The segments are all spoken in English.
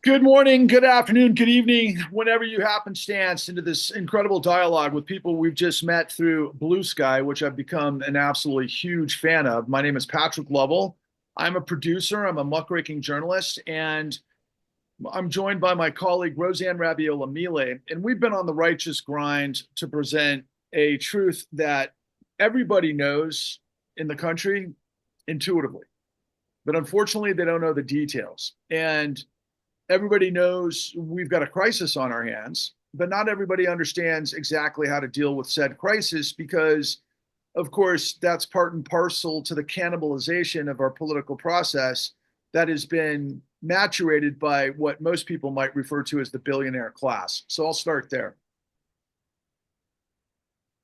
Good morning, good afternoon, good evening, whenever you happenstance into this incredible dialogue with people we've just met through Bluesky, which I've become an absolutely huge fan of. My name is Patrick Lovell. I'm a producer, I'm a muckraking journalist, and I'm joined by my colleague Rose Ann Rabiola Miele. And we've been on the righteous grind to present a truth that everybody knows in the country intuitively. But unfortunately, they don't know the details. And everybody knows we've got a crisis on our hands, but not everybody understands exactly how to deal with said crisis because, of course, that's part and parcel to the cannibalization of our political process that has been maturated by what most people might refer to as the billionaire class. So I'll start there.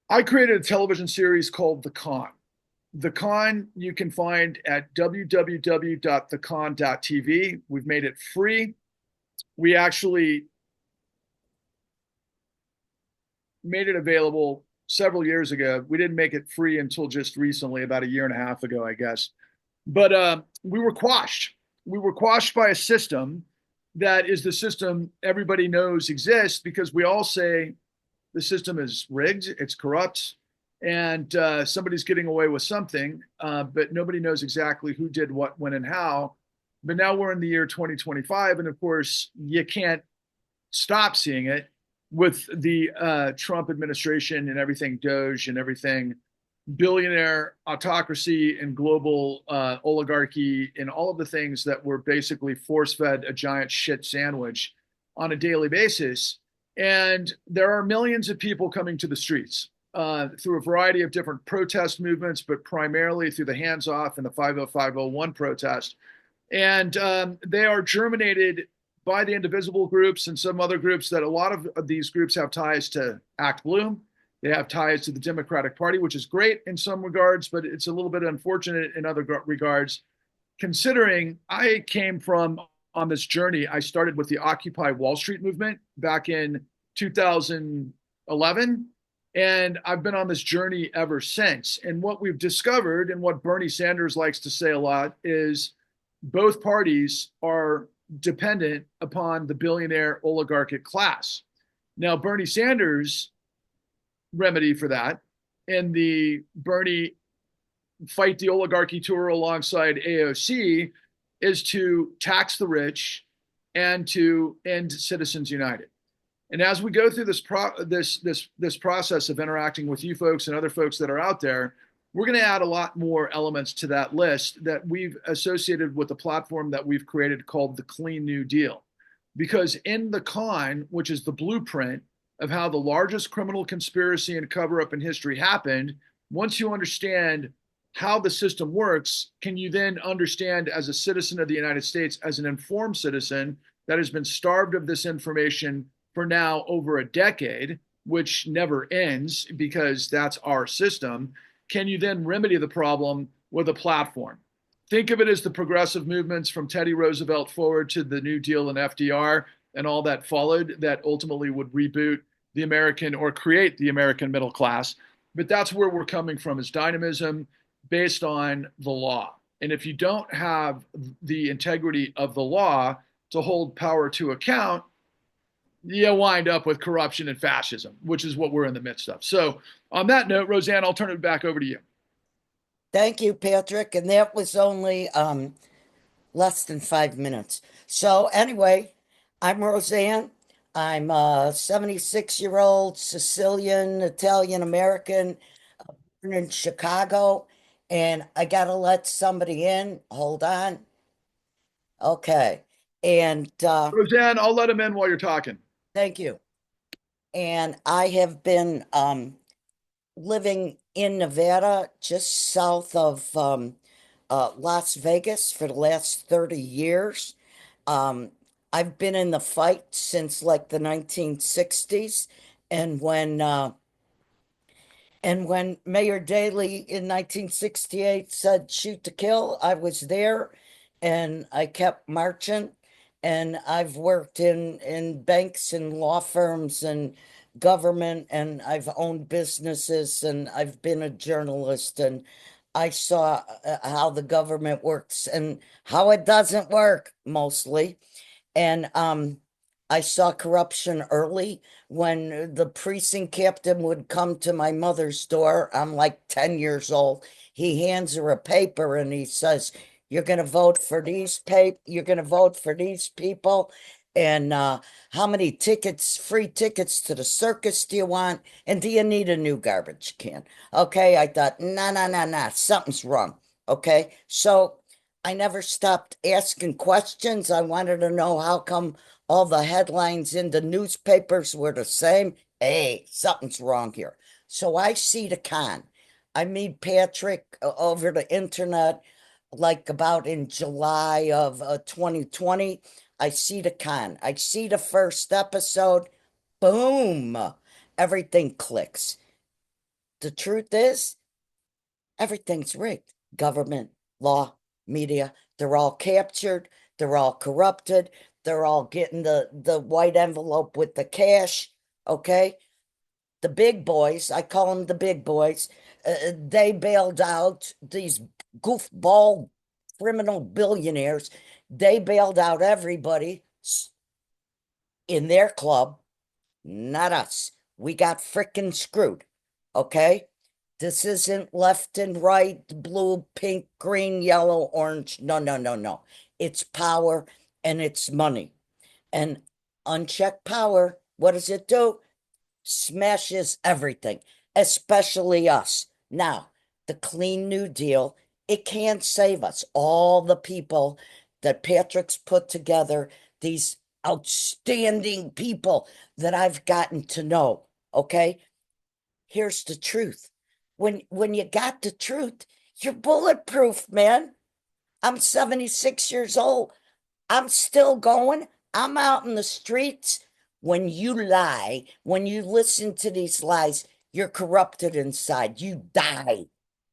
I created a television series called The Con. The Con you can find at www.thecon.tv. We've made it free. We actually made it available several years ago. We didn't make it free until just recently, about a year and a half ago, I guess. But we were quashed. We were quashed by a system that is the system everybody knows exists because we all say the system is rigged, it's corrupt, and somebody's getting away with something, but nobody knows exactly who did what, when, and how. But now we're in the year 2025, and of course, you can't stop seeing it with the Trump administration and everything Doge and everything billionaire autocracy and global oligarchy and all of the things that were basically force fed a giant shit sandwich on a daily basis. And there are millions of people coming to the streets through a variety of different protest movements, but primarily through the hands off and the 50501 protest. And they are germinated by the indivisible groups and some other groups that a lot of these groups have ties to Act Blue. They have ties to the Democratic Party, which is great in some regards, but it's a little bit unfortunate in other regards, considering I came from on this journey. I started with the Occupy Wall Street movement back in 2011, and I've been on this journey ever since. And what we've discovered, and what Bernie Sanders likes to say a lot, is both parties are dependent upon the billionaire oligarchic class. Now, Bernie Sanders' remedy for that and the Bernie Fight the Oligarchy tour alongside AOC is to tax the rich and to end Citizens United. And as we go through this process of interacting with you folks and other folks that are out there, we're going to add a lot more elements to that list that we've associated with the platform that we've created called the Clean New Deal. Because in the con, which is the blueprint of how the largest criminal conspiracy and cover up in history happened, once you understand how the system works, can you then understand as a citizen of the United States, as an informed citizen that has been starved of this information for now over a decade, which never ends because that's our system, can you then remedy the problem with a platform? Think of it as the progressive movements from Teddy Roosevelt forward to the New Deal and FDR and all that followed that ultimately would reboot the American or create the American middle class. But that's where we're coming from, is dynamism based on the law. And if you don't have the integrity of the law to hold power to account, you wind up with corruption and fascism, which is what we're in the midst of. So on that note, Rose Ann, I'll turn it back over to you. Thank you, Patrick. And that was only less than 5 minutes. So anyway, I'm Rose Ann. I'm a 76-year-old Sicilian, Italian American, born in Chicago. And I got to let somebody in. Hold on. Okay. And Rose Ann, I'll let him in while you're talking. thank you. And I have been living in Nevada, just south of Las Vegas for the last 30 years. Um, I've been in the fight since like the 1960s. And when Mayor Daley in 1968 said shoot to kill, I was there and I kept marching. And I've worked in banks and law firms and government, and I've owned businesses, and I've been a journalist, and I saw how the government works and how it doesn't work mostly. And I saw corruption early when the precinct captain would come to my mother's door. I'm like 10 years old. He hands her a paper and he says, "You're going to vote for you're going to vote for these people. And how many tickets, free tickets to the circus do you want? And do you need a new garbage can?" Okay, I thought, nah, nah, nah, nah, something's wrong. Okay, so I never stopped asking questions. I wanted to know how come all the headlines in the newspapers were the same. Hey, something's wrong here. So I see the con. I meet Patrick over the internet, like about in July of 2020. I see the con. I see the first episode. Boom. Everything clicks. The truth is, everything's rigged. Government, law, media, they're all captured, they're all corrupted, they're all getting the white envelope with the cash, okay? The big boys, I call them the big boys, they bailed out these goofball criminal billionaires. They bailed out everybody in their club, not us. We got frickin' screwed, okay? This isn't left and right, blue, pink, green, yellow, orange. No, no, no, no. It's power and it's money. And unchecked power, what does it do? Smashes everything, especially us. Now, the Clean New Deal, it can't save us. All the people that Patrick's put together, these outstanding people that I've gotten to know, okay? Here's the truth. When you got the truth, you're bulletproof, man. I'm 76 years old. I'm still going. I'm out in the streets. When you lie, when you listen to these lies, you're corrupted inside. You die.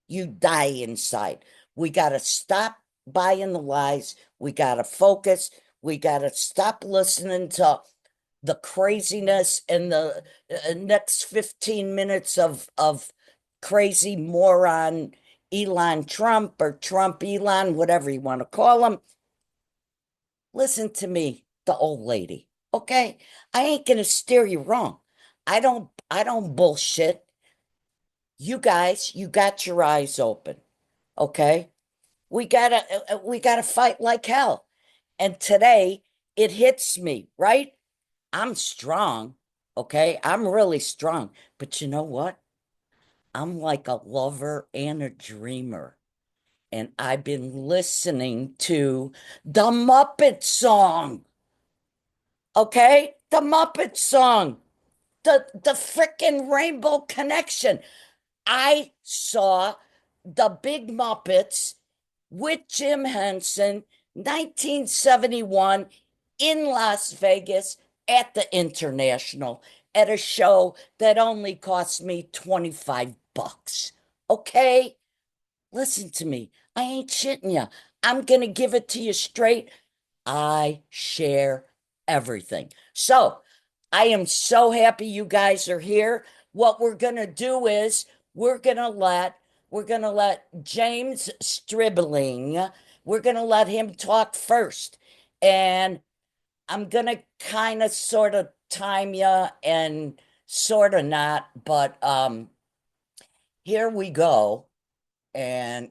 You die inside. We got to stop buying the lies. We got to focus. We got to stop listening to the craziness and the next 15 minutes of crazy moron Elon Trump or Trump Elon, whatever you want to call him. Listen to me, the old lady. Okay? I ain't gonna steer you wrong. I don't bullshit. You guys, you got your eyes open. Okay? We gotta fight like hell. And today it hits me, right? I'm strong. Okay? I'm really strong. But you know what? I'm like a lover and a dreamer. And I've been listening to the Muppet song. Okay? The Muppet song. The frickin' Rainbow Connection. I saw the Big Muppets with Jim Henson, 1971, in Las Vegas at the International at a show that only cost me 25 bucks. Okay? Listen to me. I ain't shitting you. I'm going to give it to you straight. I share everything. So I am so happy you guys are here. What we're going to do is we're going to let James Stribling, we're going to let him talk first. And I'm going to kind of sort of time you and sort of not, but here we go. And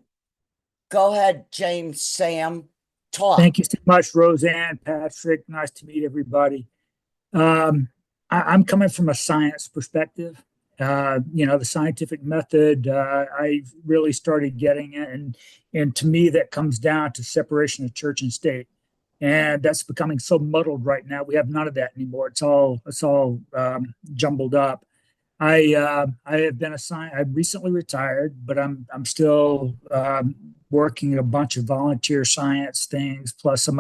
go ahead, James Sam, talk. Thank you so much, Rose Ann, Patrick. Nice to meet everybody. Um, I'm coming from a science perspective. The scientific method, I really started getting it. And to me, that comes down to separation of church and state. And that's becoming so muddled right now. We have none of that anymore. It's all jumbled up. I have been assigned. I recently retired, but I'm still working a bunch of volunteer science things. Plus, I'm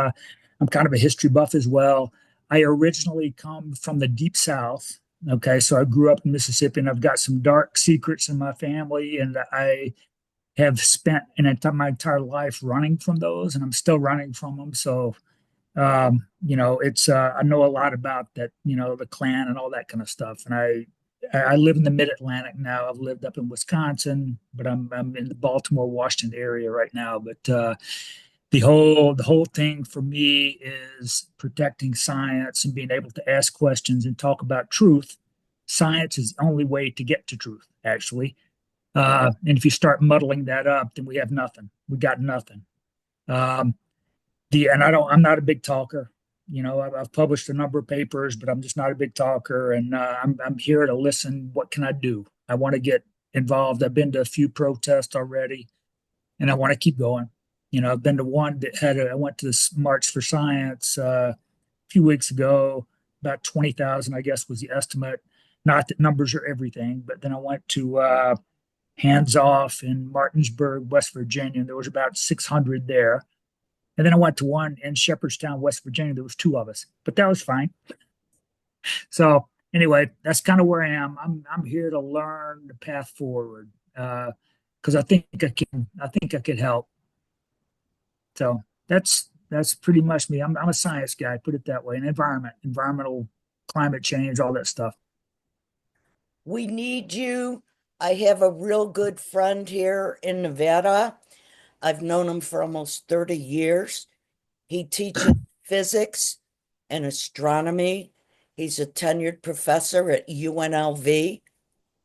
kind of a history buff as well. I originally come from the deep South. Okay, so I grew up in Mississippi, and I've got some dark secrets in my family, and I have spent my entire life running from those, and I'm still running from them. So it's I know a lot about that, the Klan and all that kind of stuff. And I live in the Mid Atlantic now. I've lived up in Wisconsin, but I'm in the Baltimore, Washington area right now. But the whole thing for me is protecting science and being able to ask questions and talk about truth. Science is the only way to get to truth, actually. And if you start muddling that up, then we have nothing. We got nothing. Um, I'm not a big talker. I've published a number of papers, but I'm just not a big talker. And I'm here to listen. What can I do? I want to get involved. I've been to a few protests already, and I want to keep going. I've been to one that I went to this March for Science a few weeks ago. About 20,000, I guess, was the estimate. Not that numbers are everything, but then I went to Hands Off in Martinsburg, West Virginia, and there was about 600 there. And then I went to one in Shepherdstown, West Virginia. There was two of us, but that was fine. So anyway, that's kind of where I am. I'm here to learn the path forward because I think I could help. So that's pretty much me. I'm a science guy, put it that way, and environmental, climate change, all that stuff. We need you. I have a real good friend here in Nevada. I've known him for almost 30 years. He teaches physics and astronomy. He's a tenured professor at UNLV.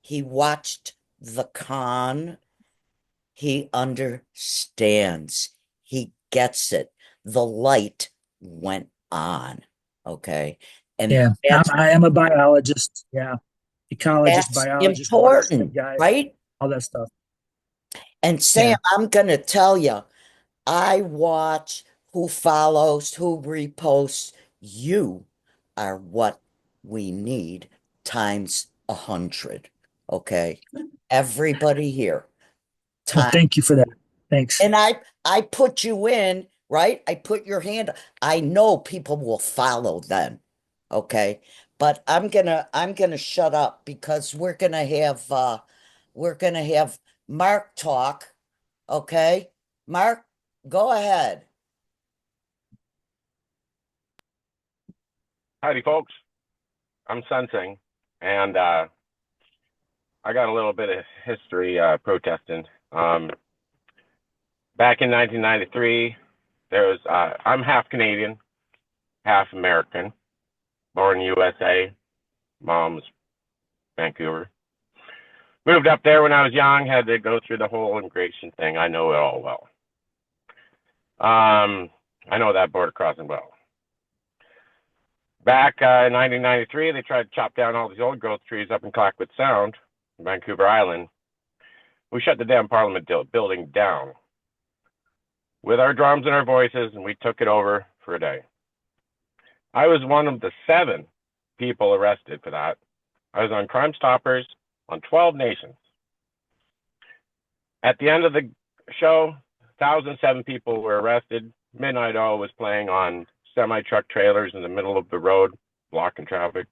He watched the con. He understands. He gets it. The light went on. Okay. And Yeah, I am a biologist. Yeah, ecologist, that's biologist, watershed important, guy, right? all that stuff. And Sam, Yeah. I'm going to tell you, I watch who follows, who reposts. You are what we need times 100. Okay. Everybody here. Well, Time. thank you for that. Thanks. And I put you in, right? I put your hand. I know people will follow them. Okay. But I'm gonna shut up because we're gonna have Mark talk. Okay. Mark, go ahead. Howdy, folks. I'm Sensing, and I got a little bit of history protesting. Back in 1993, I'm half Canadian, half American, born in USA, mom's Vancouver. Moved up there when I was young, had to go through the whole immigration thing. I know it all well. I know that border crossing well. Back in 1993, they tried to chop down all these old growth trees up in Clackwood Sound, Vancouver Island. We shut the damn Parliament building down with our drums and our voices, and we took it over for a day. I was one of the 7 people arrested for that. I was on Crime Stoppers on 12 nations. At the end of the show, 1,007 people were arrested. Midnight Oil was playing on semi-truck trailers in the middle of the road, blocking traffic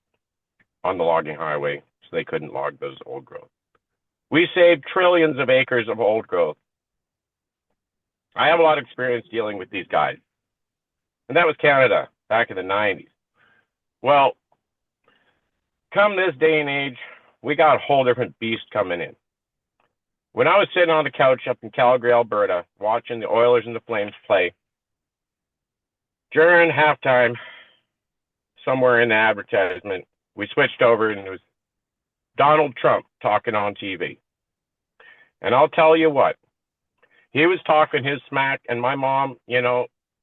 on the logging highway, so they couldn't log those old growth. We saved trillions of acres of old growth. I have a lot of experience dealing with these guys. And that was Canada back in the 90s. Well, come this day and age, we got a whole different beast coming in. When I was sitting on the couch up in Calgary, Alberta, watching the Oilers and the Flames play, during halftime, somewhere in the advertisement, we switched over and it was Donald Trump talking on TV. And I'll tell you what, he was talking his smack, and my mom,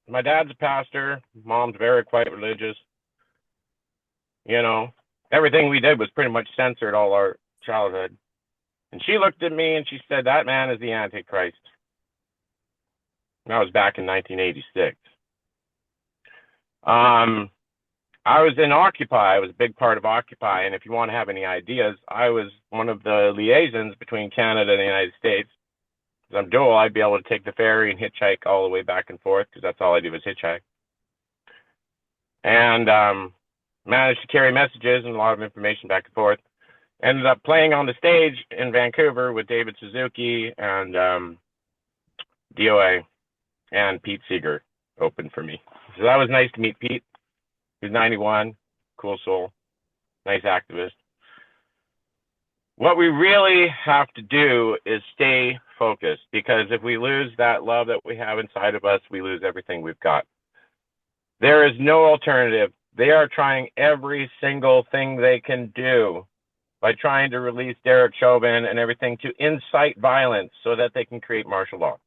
my dad's a pastor, mom's very quite religious. Everything we did was pretty much censored all our childhood. And she looked at me and she said, that man is the Antichrist. And that was back in 1986. I was in Occupy. I was a big part of Occupy. And if you want to have any ideas, I was one of the liaisons between Canada and the United States. Because I'm dual, I'd be able to take the ferry and hitchhike all the way back and forth, because that's all I do was hitchhike. And managed to carry messages and a lot of information back and forth. Ended up playing on the stage in Vancouver with David Suzuki and DOA, and Pete Seeger opened for me. So that was nice to meet Pete. He's 91, cool soul, nice activist. What we really have to do is stay focused, because if we lose that love that we have inside of us, we lose everything we've got. There is no alternative. They are trying every single thing they can do by trying to release Derek Chauvin and everything to incite violence so that they can create martial law.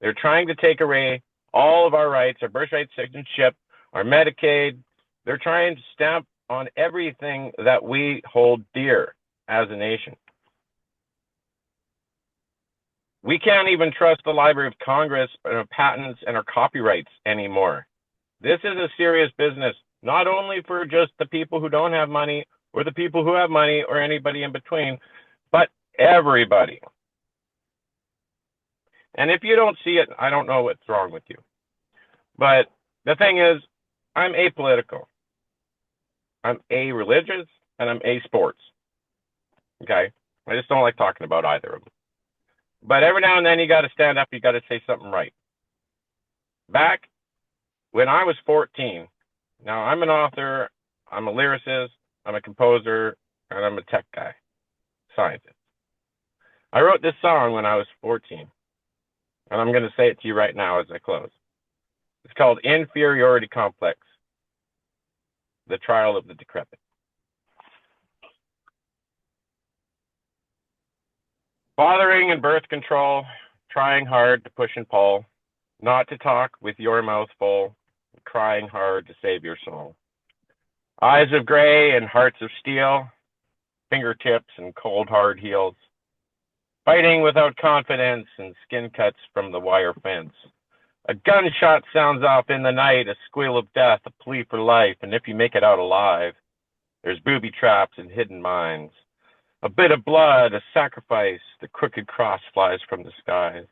They're trying to take away all of our rights, our birthright citizenship, our Medicaid. They're trying to stamp on everything that we hold dear as a nation. We can't even trust the Library of Congress and our patents and our copyrights anymore. This is a serious business, not only for just the people who don't have money or the people who have money or anybody in between, but everybody. And if you don't see it, I don't know what's wrong with you. But the thing is, I'm apolitical. I'm a-religious and I'm a-sports. Okay? I just don't like talking about either of them. But every now and then you got to stand up, you got to say something right. Back when I was 14, now I'm an author, I'm a lyricist, I'm a composer, and I'm a tech guy, scientist. I wrote this song when I was 14, and I'm going to say it to you right now as I close. It's called Inferiority Complex, the Trial of the Decrepit. Bothering and birth control, trying hard to push and pull, not to talk with your mouth full, crying hard to save your soul. Eyes of gray and hearts of steel, fingertips and cold hard heels, fighting without confidence and skin cuts from the wire fence. A gunshot sounds off in the night, a squeal of death, a plea for life, and if you make it out alive, there's booby traps and hidden mines. A bit of blood, a sacrifice, the crooked cross flies from the skies.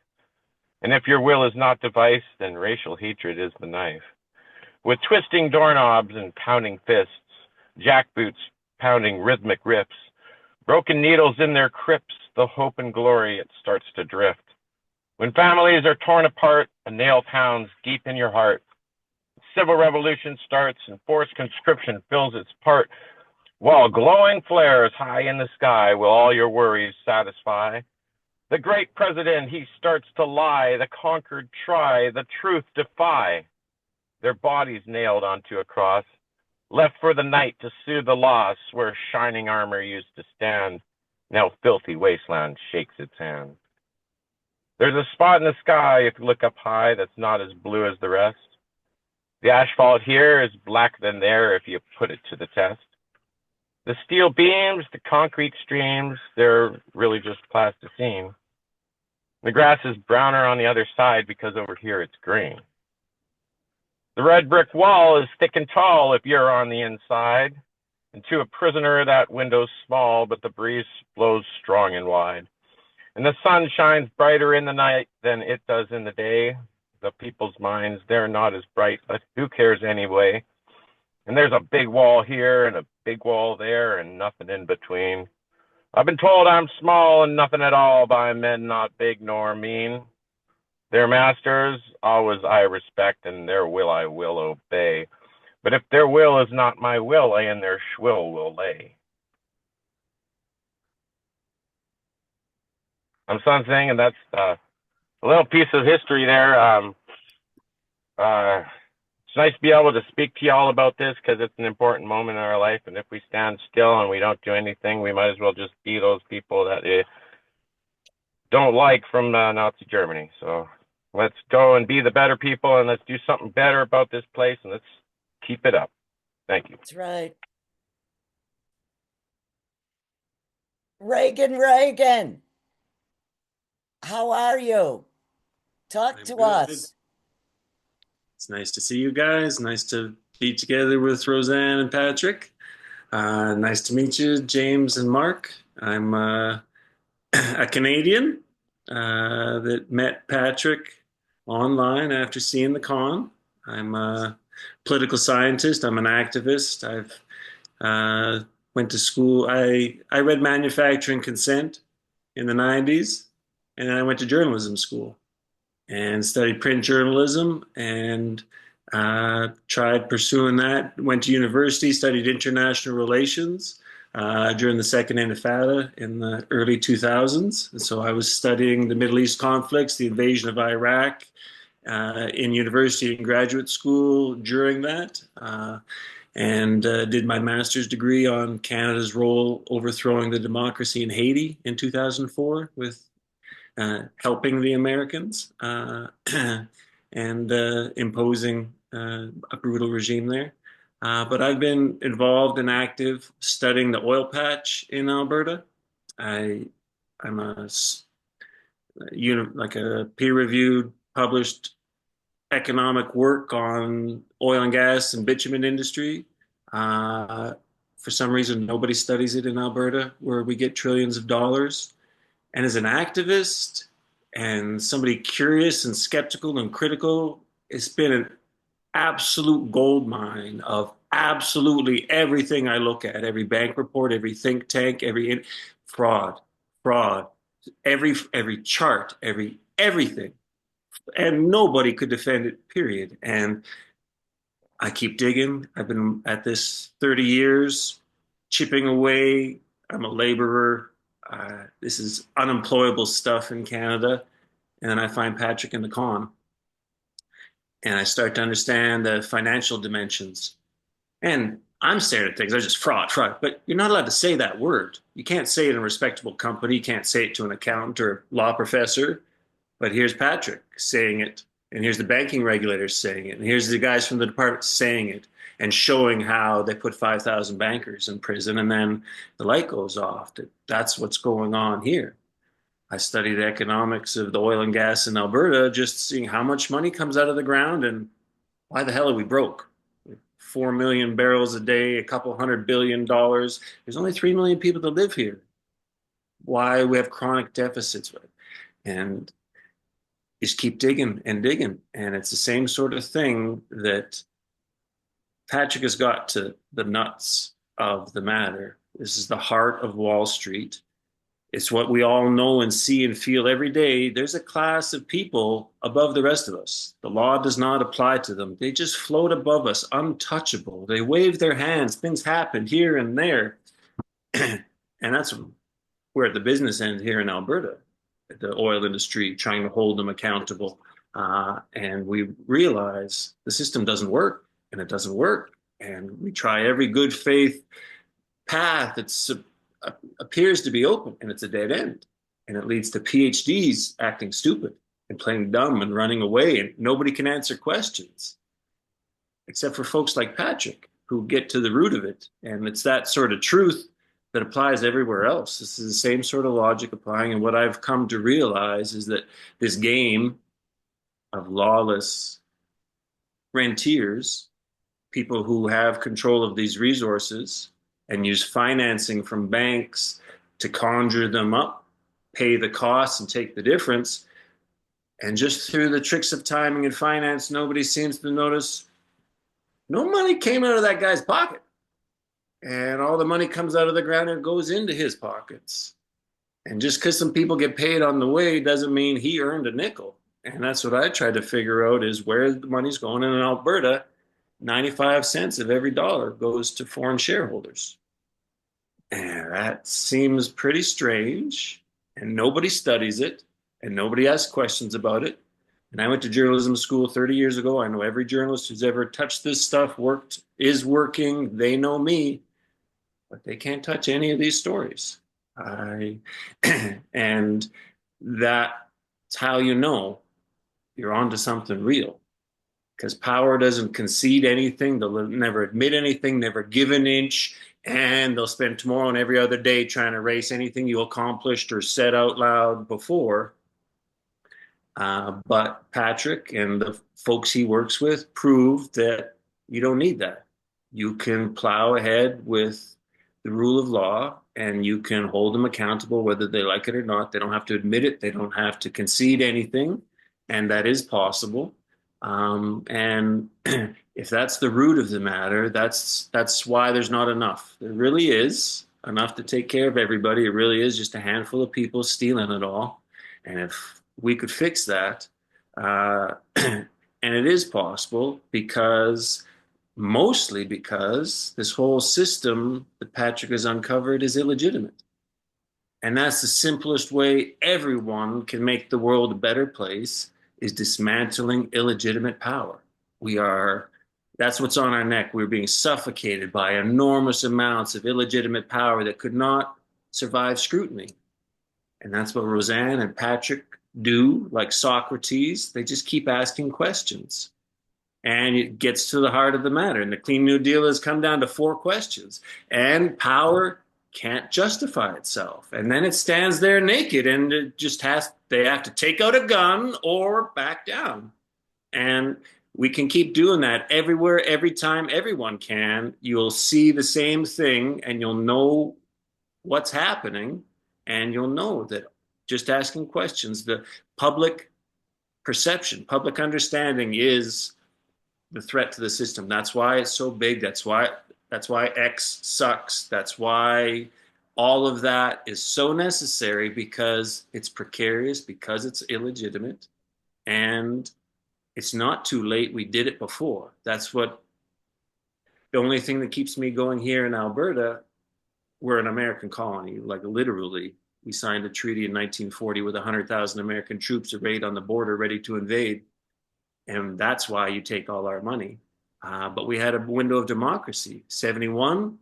And if your will is not device, then racial hatred is the knife. With twisting doorknobs and pounding fists, jackboots pounding rhythmic riffs, broken needles in their crypts, the hope and glory, it starts to drift. When families are torn apart, a nail pounds deep in your heart. Civil revolution starts and forced conscription fills its part, while glowing flares high in the sky will all your worries satisfy. The great president, he starts to lie, the conquered try, the truth defy. Their bodies nailed onto a cross, left for the night to soothe the loss, where shining armor used to stand, now filthy wasteland shakes its hand. There's a spot in the sky, if you look up high, that's not as blue as the rest. The asphalt here is blacker than there if you put it to the test. The steel beams, the concrete streams, they're really just plasticine. The grass is browner on the other side because over here it's green. The red brick wall is thick and tall if you're on the inside. And to a prisoner, that window's small, but the breeze blows strong and wide. And the sun shines brighter in the night than it does in the day. The people's minds, they're not as bright, but who cares anyway? And there's a big wall here and a big wall there and nothing in between. I've been told I'm small and nothing at all by men not big nor mean. Their masters always I respect, and their will I will obey. But if their will is not my will, I in their shwill will lay. I'm Sun Singh, and that's a little piece of history there. It's nice to be able to speak to you all about this because it's an important moment in our life. And if we stand still and we don't do anything, we might as well just be those people that don't like from Nazi Germany. So let's go and be the better people, and let's do something better about this place, and let's keep it up. Thank you. That's right. Reagan, how are you? Talk I'm to good. us. It's nice to see you guys. Nice to be together with Rose Ann and Patrick. Nice to meet you, James and Mark. I'm a Canadian that met Patrick online after seeing the con. I'm a political scientist. I'm an activist. I've went to school. I read manufacturing consent in the 90s, and then I went to journalism school and studied print journalism and tried pursuing that. Went to university, studied international relations, during the Second Intifada in the early 2000s. And so I was studying the Middle East conflicts, the invasion of Iraq, in university and graduate school during that, and did my master's degree on Canada's role overthrowing the democracy in Haiti in 2004 with helping the Americans and imposing a brutal regime there. But I've been involved and active studying the oil patch in Alberta. I'm like a peer-reviewed, published economic work on oil and gas and bitumen industry. For some reason, nobody studies it in Alberta, where we get trillions of dollars. And as an activist and somebody curious and skeptical and critical, it's been an absolute gold mine of absolutely everything I look at, every bank report, every think tank, every fraud, every chart, everything. And nobody could defend it, period. And I keep digging. I've been at this 30 years, chipping away. I'm a laborer. This is unemployable stuff in Canada. And then I find Patrick in the con. And I start to understand the financial dimensions. And I'm staring at things. I just fraud. But you're not allowed to say that word. You can't say it in a respectable company. You can't say it to an accountant or law professor. But here's Patrick saying it. And here's the banking regulators saying it. And here's the guys from the department saying it and showing how they put 5,000 bankers in prison. And then the light goes off. That's what's going on here. I studied the economics of the oil and gas in Alberta, just seeing how much money comes out of the ground and why the hell are we broke? 4 million barrels a day, a couple $100 billion. There's only 3 million people that live here. Why we have chronic deficits. And just keep digging and digging. And it's the same sort of thing that Patrick has got to the nuts of the matter. This is the heart of Wall Street. It's what we all know and see and feel every day. There's a class of people above the rest of us. The law does not apply to them. They just float above us, untouchable. They wave their hands. Things happen here and there. And that's we're at the business end here in Alberta, the oil industry, trying to hold them accountable. And we realize the system doesn't work, and it doesn't work. And we try every good faith path that appears to be open, and it's a dead end. And it leads to PhDs acting stupid and playing dumb and running away, and nobody can answer questions except for folks like Patrick who get to the root of it. And it's that sort of truth that applies everywhere else. This is the same sort of logic applying. And what I've come to realize is that this game of lawless rentiers, people who have control of these resources and use financing from banks to conjure them up, pay the costs and take the difference. And just through the tricks of timing and finance, nobody seems to notice no money came out of that guy's pocket. And all the money comes out of the ground and goes into his pockets. And just because some people get paid on the way doesn't mean he earned a nickel. And that's what I try to figure out is where the money's going. And in Alberta, 95 cents of every dollar goes to foreign shareholders. And that seems pretty strange. And nobody studies it. And nobody asks questions about it. And I went to journalism school 30 years ago. I know every journalist who's ever touched this stuff, is working. They know me. But they can't touch any of these stories. And that's how you know you're onto something real. Because power doesn't concede anything. They'll never admit anything, never give an inch. And they'll spend tomorrow and every other day trying to erase anything you accomplished or said out loud before. But Patrick and the folks he works with prove that you don't need that. You can plow ahead with the rule of law and you can hold them accountable whether they like it or not. They don't have to admit it. They don't have to concede anything. And that is possible. And if that's the root of the matter, that's why there's not enough. There really is enough to take care of everybody. It really is just a handful of people stealing it all. And if we could fix that, and it is possible because mostly because this whole system that Patrick has uncovered is illegitimate. And that's the simplest way everyone can make the world a better place, is dismantling illegitimate power. That's what's on our neck. We're being suffocated by enormous amounts of illegitimate power that could not survive scrutiny. And that's what Rose Ann and Patrick do, like Socrates. They just keep asking questions. And it gets to the heart of the matter. And the Clean New Deal has come down to 4 questions. And power can't justify itself. And then it stands there naked, and they have to take out a gun or back down. And we can keep doing that everywhere, every time everyone can. You'll see the same thing, and you'll know what's happening, and you'll know that just asking questions, the public perception, public understanding is the threat to the system. That's why it's so big. That's why X sucks. That's why all of that is so necessary, because it's precarious, because it's illegitimate, and it's not too late. We did it before. That's what the only thing that keeps me going here in Alberta. We're an American colony, like literally. We signed a treaty in 1940 with 100,000 American troops arrayed on the border, ready to invade. And that's why you take all our money. But we had a window of democracy. 71,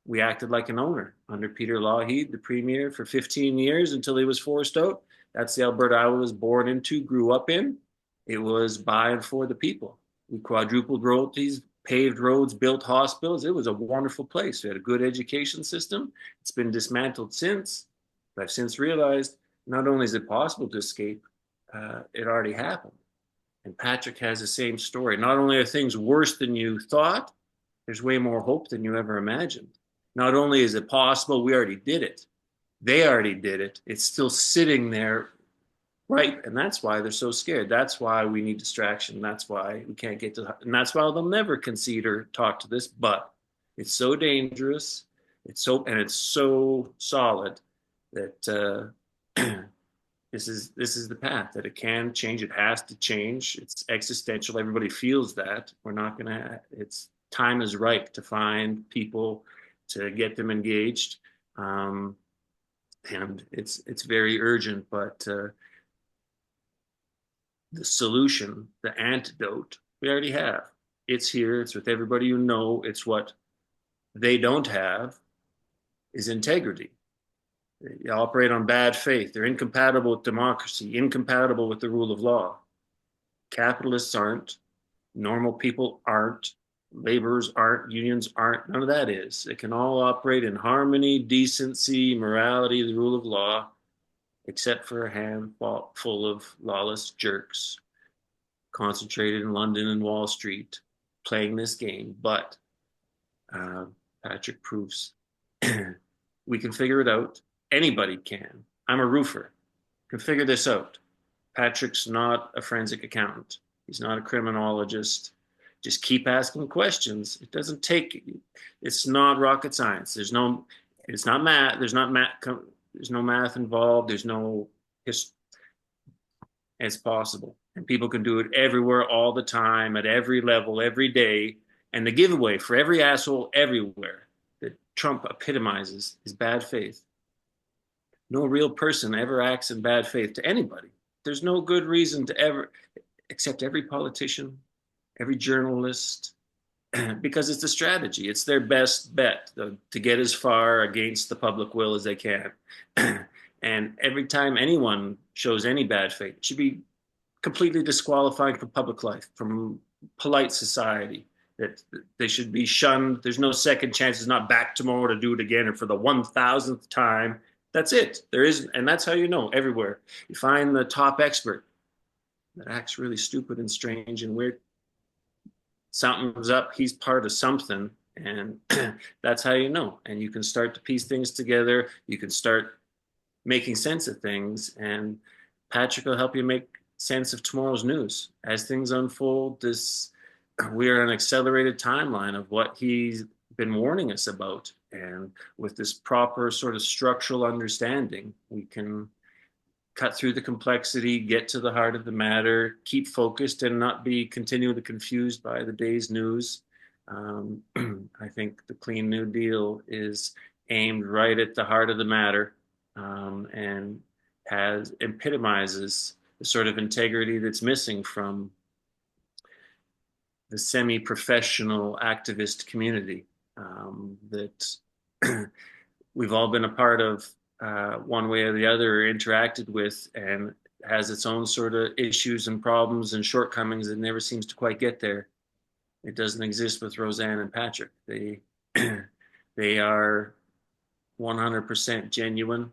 we acted like an owner under Peter Lougheed, the premier, for 15 years until he was forced out. That's the Alberta I was born into, grew up in. It was by and for the people. We quadrupled royalties, paved roads, built hospitals. It was a wonderful place. We had a good education system. It's been dismantled since. But I've since realized not only is it possible to escape, it already happened. And Patrick has the same story. Not only are things worse than you thought, there's way more hope than you ever imagined. Not only is it possible, we already did it. They already did it. It's still sitting there, right? And that's why they're so scared. That's why we need distraction. That's why we can't get to, and that's why they'll never concede or talk to this. But it's so dangerous. It's so solid that this is the path, that it can change. It has to change. It's existential. Everybody feels that. We're not going to, time is ripe to find people, to get them engaged. And it's very urgent, but the solution, the antidote, we already have. It's here. It's with everybody you know. It's what they don't have, is integrity. They operate on bad faith. They're incompatible with democracy, incompatible with the rule of law. Capitalists aren't. Normal people aren't. Laborers aren't. Unions aren't. None of that is. It can all operate in harmony, decency, morality, the rule of law, except for a handful of lawless jerks concentrated in London and Wall Street playing this game. But Patrick proves we can figure it out. Anybody can. I'm a roofer. Can figure this out. Patrick's not a forensic accountant. He's not a criminologist. Just keep asking questions. It doesn't take, it's not rocket science. It's not math. There's no math involved. There's no history. It's possible. And people can do it everywhere, all the time, at every level, every day. And the giveaway for every asshole everywhere that Trump epitomizes is bad faith. No real person ever acts in bad faith to anybody. There's no good reason to ever, except every politician, every journalist, because it's a strategy. It's their best bet to get as far against the public will as they can. And every time anyone shows any bad faith, it should be completely disqualifying from public life, from polite society, that they should be shunned. There's no second chance. It's not back tomorrow to do it again or for the 1,000th time. That's it. There is, and that's how you know everywhere. You find the top expert that acts really stupid and strange and weird. Something's up. He's part of something, and that's how you know. And you can start to piece things together. You can start making sense of things, and Patrick will help you make sense of tomorrow's news as things unfold. We are on an accelerated timeline of what he's been warning us about. And with this proper sort of structural understanding, we can cut through the complexity, get to the heart of the matter, keep focused and not be continually confused by the day's news. I think the Clean New Deal is aimed right at the heart of the matter, and epitomizes the sort of integrity that's missing from the semi-professional activist community, that we've all been a part of, one way or the other, interacted with, and has its own sort of issues and problems and shortcomings. It never seems to quite get there. It doesn't exist with Rose Ann and Patrick. They are 100% genuine,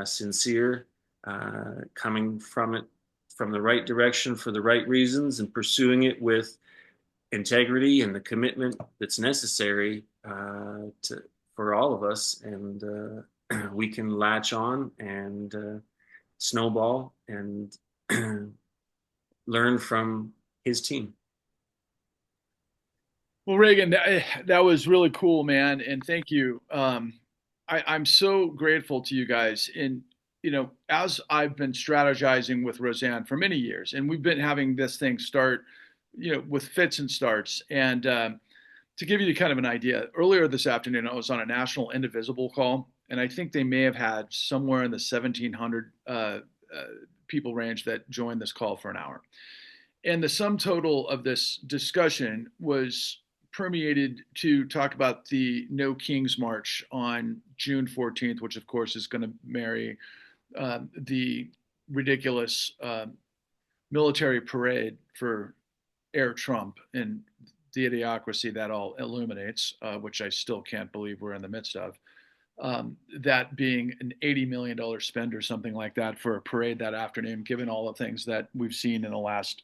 sincere, coming from it from the right direction for the right reasons, and pursuing it with integrity and the commitment that's necessary, for all of us. And we can latch on and snowball and learn from his team. Well, Reagan, that was really cool, man, and thank you. I'm so grateful to you guys. And as I've been strategizing with Roseanne for many years, and we've been having this thing start, with fits and starts. And to give you kind of an idea, earlier this afternoon, I was on a national indivisible call, and I think they may have had somewhere in the 1,700 people range that joined this call for an hour. And the sum total of this discussion was permeated to talk about the No Kings March on June 14th, which of course is going to marry the ridiculous military parade for Air Trump and the idiocracy that all illuminates, which I still can't believe we're in the midst of. That being an $80 million spend or something like that for a parade that afternoon, given all the things that we've seen in the last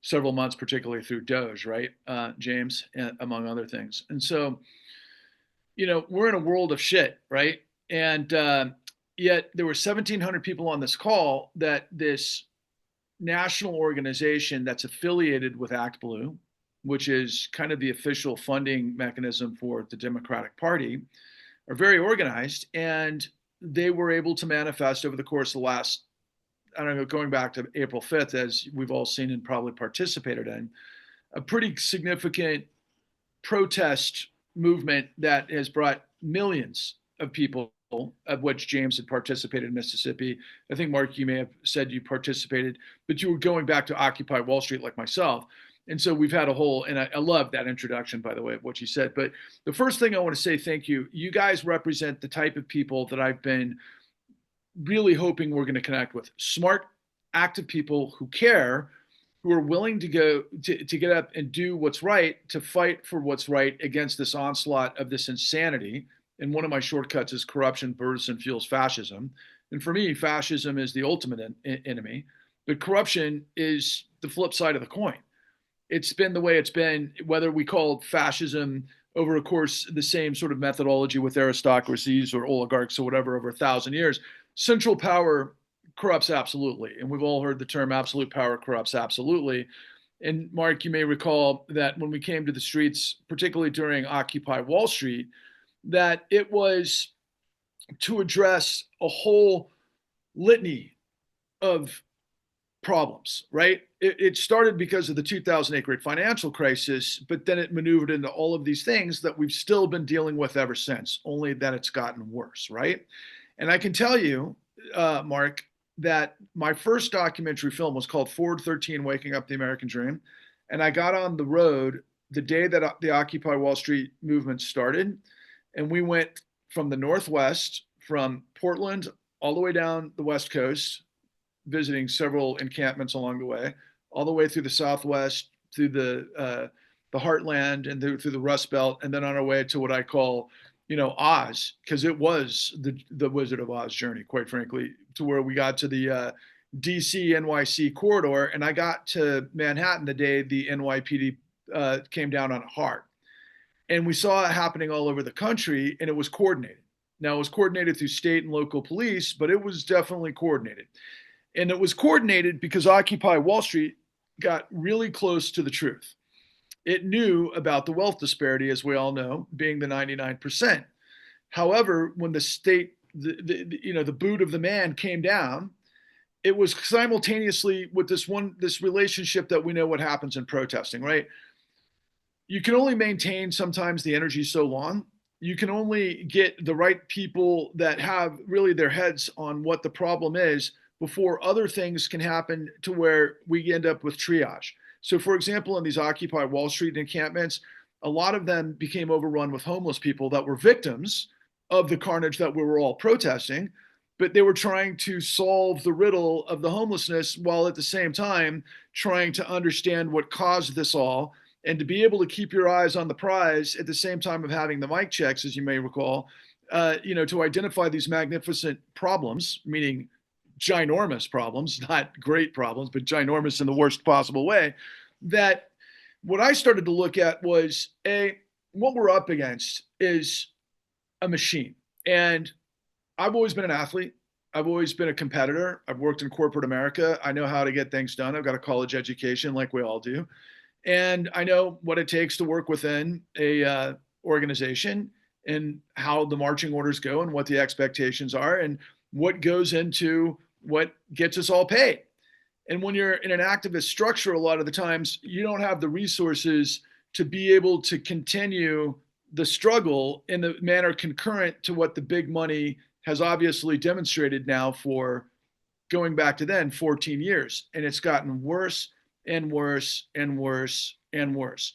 several months, particularly through Doge, right, James, among other things. And so, we're in a world of shit, right? And yet there were 1,700 people on this call that this national organization that's affiliated with ActBlue, which is kind of the official funding mechanism for the Democratic Party, are very organized. And they were able to manifest over the course of the last, I don't know, going back to April 5th, as we've all seen and probably participated in, a pretty significant protest movement that has brought millions of people, of which James had participated in Mississippi. I think, Mark, you may have said you participated, but you were going back to Occupy Wall Street like myself. And so we've had a whole, and I love that introduction, by the way, of what you said. But the first thing I want to say, thank you. You guys represent the type of people that I've been really hoping we're going to connect with. Smart, active people who care, who are willing to go to get up and do what's right, to fight for what's right against this onslaught of this insanity. And one of my shortcuts is corruption births and fuels fascism. And for me, fascism is the ultimate enemy, but corruption is the flip side of the coin. It's been the way it's been, whether we call fascism over, of course, the same sort of methodology with aristocracies or oligarchs or whatever over 1,000 years. Central power corrupts absolutely. And we've all heard the term absolute power corrupts absolutely. And Mark, you may recall that when we came to the streets, particularly during Occupy Wall Street, that it was to address a whole litany of problems, right? It started because of the 2008 great financial crisis, but then it maneuvered into all of these things that we've still been dealing with ever since, only that it's gotten worse, right? And I can tell you, Mark, that my first documentary film was called Forward 13, Waking Up the American Dream. And I got on the road the day that the Occupy Wall Street movement started. And we went from the Northwest, from Portland all the way down the West Coast, visiting several encampments along the way, all the way through the Southwest, through the Heartland, and through the Rust Belt, and then on our way to what I call, Oz, because it was the Wizard of Oz journey, quite frankly, to where we got to the DC NYC corridor, and I got to Manhattan the day the NYPD came down on it hard. And we saw it happening all over the country, and it was coordinated. Now, it was coordinated through state and local police, but it was definitely coordinated. And it was coordinated because Occupy Wall Street got really close to the truth. It knew about the wealth disparity, as we all know, being the 99%. However, when the state, the boot of the man came down, it was simultaneously with this relationship that we know what happens in protesting, right? you can only maintain sometimes the energy so long. You can only get the right people that have really their heads on what the problem is before other things can happen to where we end up with triage. So, for example, in these Occupy Wall Street encampments, a lot of them became overrun with homeless people that were victims of the carnage that we were all protesting, but they were trying to solve the riddle of the homelessness while at the same time trying to understand what caused this all, and to be able to keep your eyes on the prize at the same time of having the mic checks, as you may recall, to identify these magnificent problems, meaning ginormous problems, not great problems, but ginormous in the worst possible way. That what I started to look at was what we're up against is a machine. And I've always been an athlete. I've always been a competitor. I've worked in corporate America. I know how to get things done. I've got a college education like we all do. And I know what it takes to work within a organization and how the marching orders go and what the expectations are and what goes into what gets us all paid. And when you're in an activist structure, a lot of the times you don't have the resources to be able to continue the struggle in the manner concurrent to what the big money has obviously demonstrated now for going back to then 14 years. And it's gotten worse and worse and worse and worse.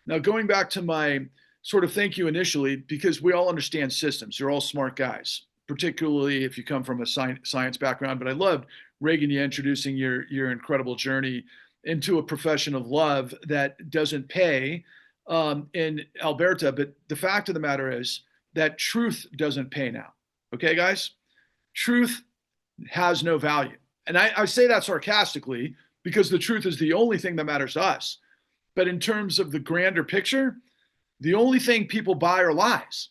Now, going back to my sort of thank you initially, because we all understand systems. You're all smart guys, particularly if you come from a science background. But I loved, Reagan, you introducing your incredible journey into a profession of love that doesn't pay in Alberta. But the fact of the matter is that truth doesn't pay now. Okay, guys? Truth has no value. And I say that sarcastically because the truth is the only thing that matters to us. But in terms of the grander picture, the only thing people buy are lies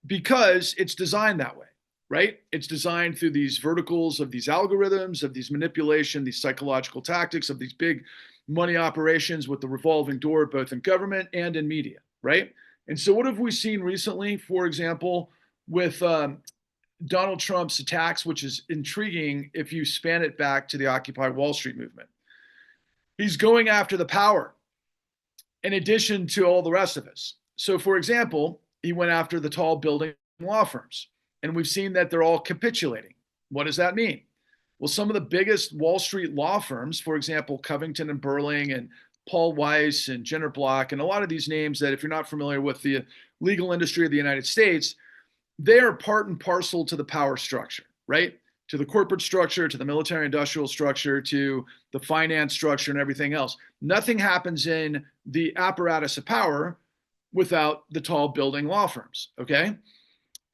because it's designed that way, right? It's designed through these verticals of these algorithms, of these manipulation, these psychological tactics, of these big money operations with the revolving door, both in government and in media, right? And so what have we seen recently, for example, with Donald Trump's attacks, which is intriguing if you span it back to the Occupy Wall Street movement? He's going after the power in addition to all the rest of us. So, for example, he went after the tall building law firms, and we've seen that they're all capitulating. What does that mean? Well, some of the biggest Wall Street law firms, for example, Covington and Burling and Paul Weiss and Jenner Block, and a lot of these names that if you're not familiar with the legal industry of the United States, they are part and parcel to the power structure, right? To the corporate structure, to the military industrial structure, to the finance structure and everything else. Nothing happens in the apparatus of power without the tall building law firms, okay?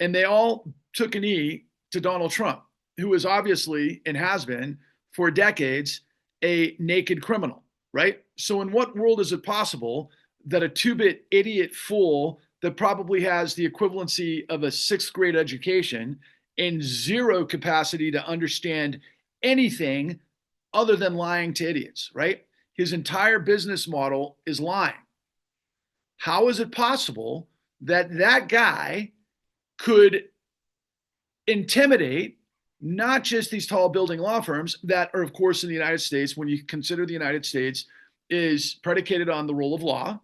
And they all took a knee to Donald Trump, who is obviously and has been for decades a naked criminal, right? So in what world is it possible that a two-bit idiot fool that probably has the equivalency of a sixth grade education and zero capacity to understand anything other than lying to idiots, right? His entire business model is lying. How is it possible that that guy could intimidate not just these tall building law firms that are, of course, in the United States, when you consider the United States is predicated on the rule of law,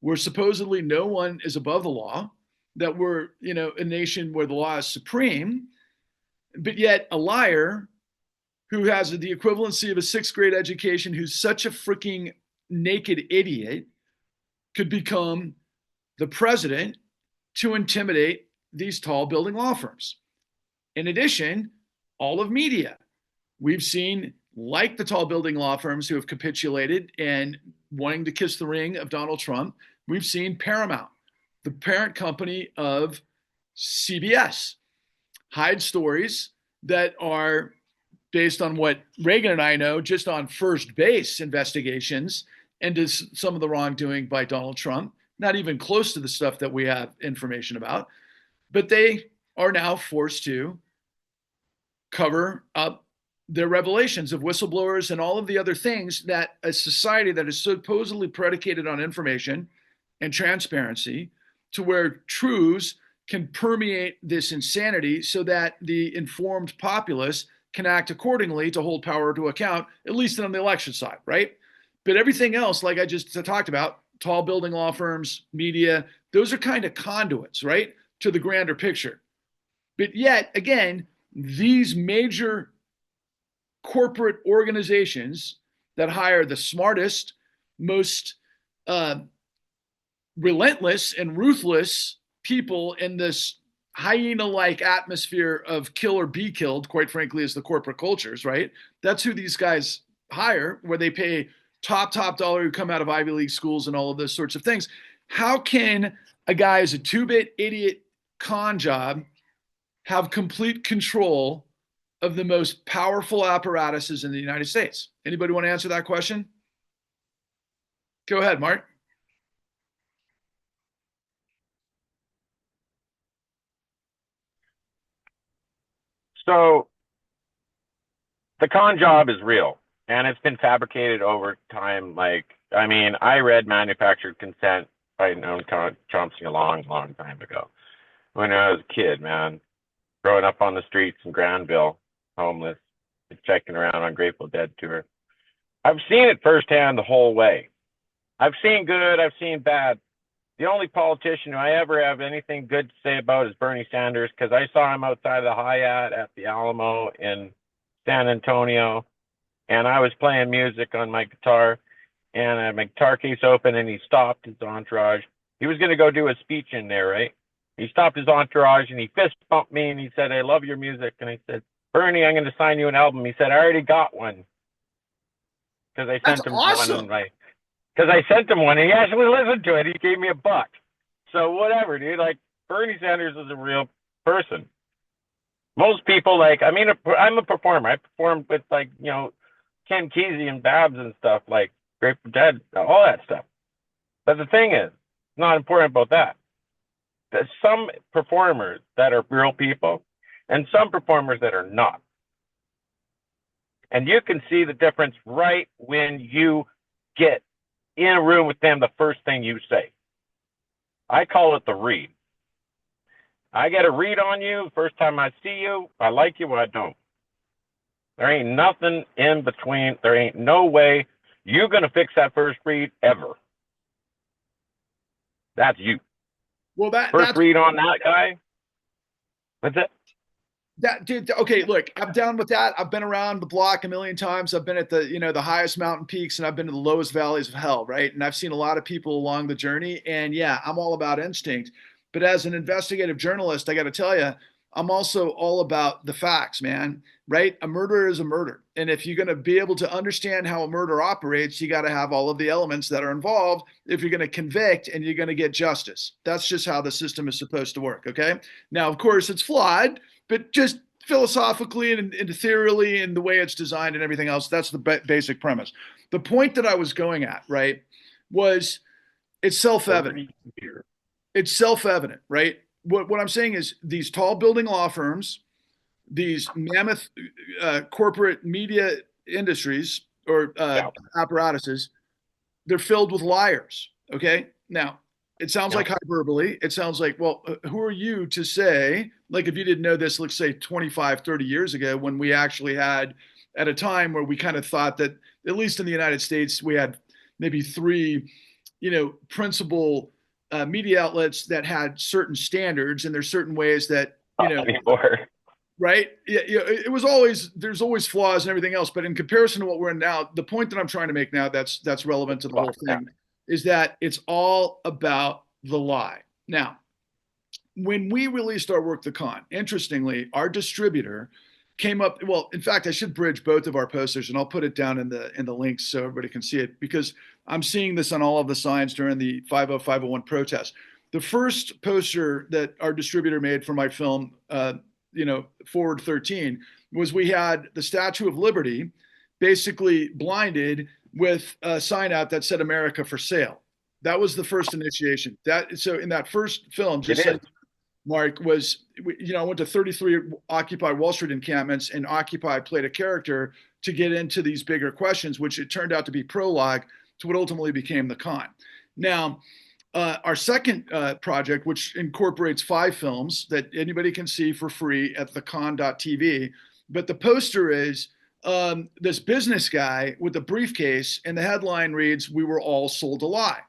where supposedly no one is above the law, that we're, a nation where the law is supreme, but yet a liar who has the equivalency of a sixth grade education, who's such a freaking naked idiot, could become the president to intimidate these tall building law firms. In addition, all of media, we've seen, like the tall building law firms who have capitulated and wanting to kiss the ring of Donald Trump, we've seen Paramount, the parent company of CBS, hide stories that are based on what Reagan and I know, just on first base investigations into some of the wrongdoing by Donald Trump, not even close to the stuff that we have information about. But they are now forced to cover up their revelations of whistleblowers and all of the other things that a society that is supposedly predicated on information and transparency, to where truths can permeate this insanity so that the informed populace can act accordingly to hold power to account, at least on the election side, right? But everything else, like I just talked about, tall building law firms, media, those are kind of conduits, right, to the grander picture. But yet, again, these major corporate organizations that hire the smartest, most uh, relentless and ruthless people in this hyena-like atmosphere of kill or be killed, quite frankly, is the corporate cultures, right? That's who these guys hire, where they pay top dollar who come out of Ivy League schools and all of those sorts of things. How can a guy as a two-bit idiot con job have complete control of the most powerful apparatuses in the United States? Anybody want to answer that question? Go ahead, Mark. So the con job is real, and it's been fabricated over time. Like, I mean, I read Manufactured Consent by Noam Chomsky a long time ago when I was a kid, man, growing up on the streets in Granville, homeless, checking around on Grateful Dead tour. I've seen it firsthand the whole way. I've seen good, I've seen bad. The only politician who I ever have anything good to say about is Bernie Sanders, because I saw him outside of the Hyatt at the Alamo in San Antonio, and I was playing music on my guitar, and I had my guitar case open, and he stopped his entourage. He was going to go do a speech in there, right? He stopped his entourage, and he fist bumped me, and he said, "I love your music." And I said, "Bernie, I'm going to sign you an album." He said, "I already got one." Because I sent him awesome. one, because I sent him one, and he actually listened to it. He gave me $1. So whatever, dude. Like, Bernie Sanders is a real person. Most people, like, I mean, I'm a performer. I performed with, like, you know, Ken Kesey and Babs and stuff, like Grateful Dead, all that stuff. But the thing is, it's not important about that. There's some performers that are real people and some performers that are not. And you can see the difference right when you get in a room with them, the first thing you say. I call it the read. I get a read on you the first time I see you. I like you or I don't. There ain't nothing in between. There ain't no way you're going to fix that first read ever. That's you. Well, first read on that guy. That's it. That dude, okay, look, I'm down with that. I've been around the block a million times. I've been at the, you know, the highest mountain peaks, and I've been to the lowest valleys of hell, right? And I've seen a lot of people along the journey. And yeah, I'm all about instinct. But as an investigative journalist, I got to tell you, I'm also all about the facts, man, right? A murder is a murder. And if you're going to be able to understand how a murder operates, you got to have all of the elements that are involved if you're going to convict and you're going to get justice. That's just how the system is supposed to work, okay? Now, of course, it's flawed, but just philosophically and ethereally and the way it's designed and everything else, that's the basic premise. The point that I was going at, right, was it's self-evident. It's self-evident, right? What I'm saying is these tall building law firms, these mammoth corporate media industries or apparatuses, they're filled with liars, okay? Now, it sounds like hyperbole. It sounds like, well, who are you to say, like if you didn't know this, let's say 25, 30 years ago, when we actually had, at a time where we kind of thought that, at least in the United States, we had maybe 3, you know, principal media outlets that had certain standards, and there's certain ways that, you know, right? Yeah, it was always, there's always flaws and everything else, but in comparison to what we're in now, the point that I'm trying to make now that's relevant to the whole thing is that it's all about the lie. Now, when we released our work, The Con, interestingly, our distributor came up, well, in fact, I should bridge both of our posters, and I'll put it down in the links so everybody can see it, because I'm seeing this on all of the signs during the 50501 protest. The first poster that our distributor made for my film, you know, Forward 13, was we had the Statue of Liberty basically blinded with a sign out that said "America for sale." That was the first initiation. So in that first film, just like Mark was, you know, I went to 33 Occupy Wall Street encampments, and Occupy played a character to get into these bigger questions, which it turned out to be prologue to what ultimately became The Con. Now, our second project, which incorporates 5 films that anybody can see for free at thecon.tv, but the poster is this business guy with a briefcase, and the headline reads, "We were all sold a lie."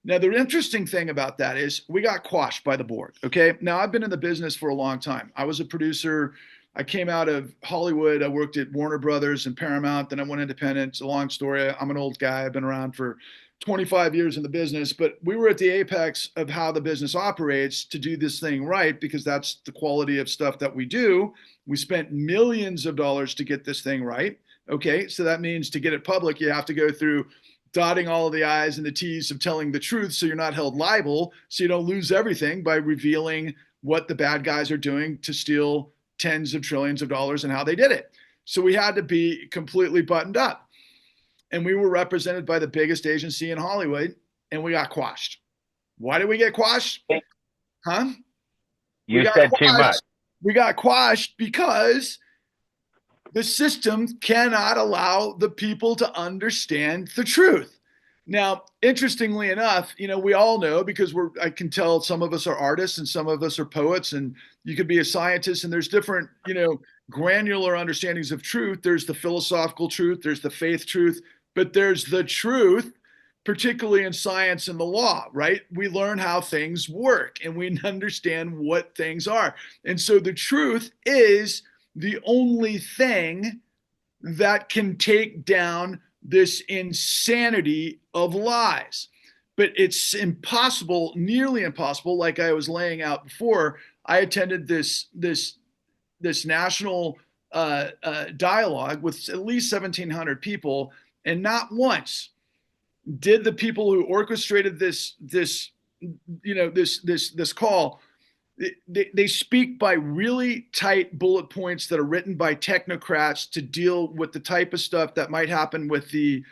Now, the interesting thing about that is we got quashed by the board. Okay. Now, I've been in the business for a long time. I was a producer. I came out of Hollywood. I worked at Warner Brothers and Paramount. Then I went independent. It's a long story. I'm an old guy. I've been around for 25 years in the business, but we were at the apex of how the business operates to do this thing right, because that's the quality of stuff that we do. We spent millions of dollars to get this thing right. Okay. So that means to get it public, you have to go through dotting all of the I's and the T's of telling the truth so you're not held liable, so you don't lose everything by revealing what the bad guys are doing to steal tens of trillions of dollars and how they did it. So we had to be completely buttoned up. And we were represented by the biggest agency in Hollywood, and we got quashed. Why did we get quashed? Huh? You said too much. We got quashed because the system cannot allow the people to understand the truth. Now, interestingly enough, we all know, because I can tell some of us are artists and some of us are poets, and you could be a scientist, and there's different, granular understandings of truth. There's the philosophical truth, there's the faith truth, but there's the truth, particularly in science and the law, right? We learn how things work and we understand what things are. And so the truth is the only thing that can take down this insanity of lies. But it's impossible, nearly impossible, like I was laying out before. I attended this national dialogue with at least 1,700 people, and not once did the people who orchestrated this call, they speak by really tight bullet points that are written by technocrats to deal with the type of stuff that might happen with the,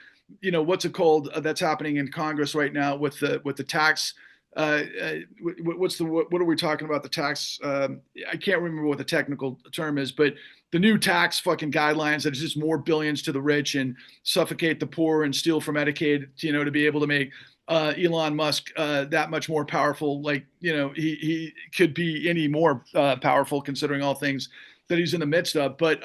what's it called, that's happening in Congress right now with the tax. What are we talking about? The tax. I can't remember what the technical term is, but the new tax fucking guidelines that is just more billions to the rich and suffocate the poor and steal from Medicaid, to be able to make Elon Musk that much more powerful. Like, he could be any more powerful considering all things that he's in the midst of. But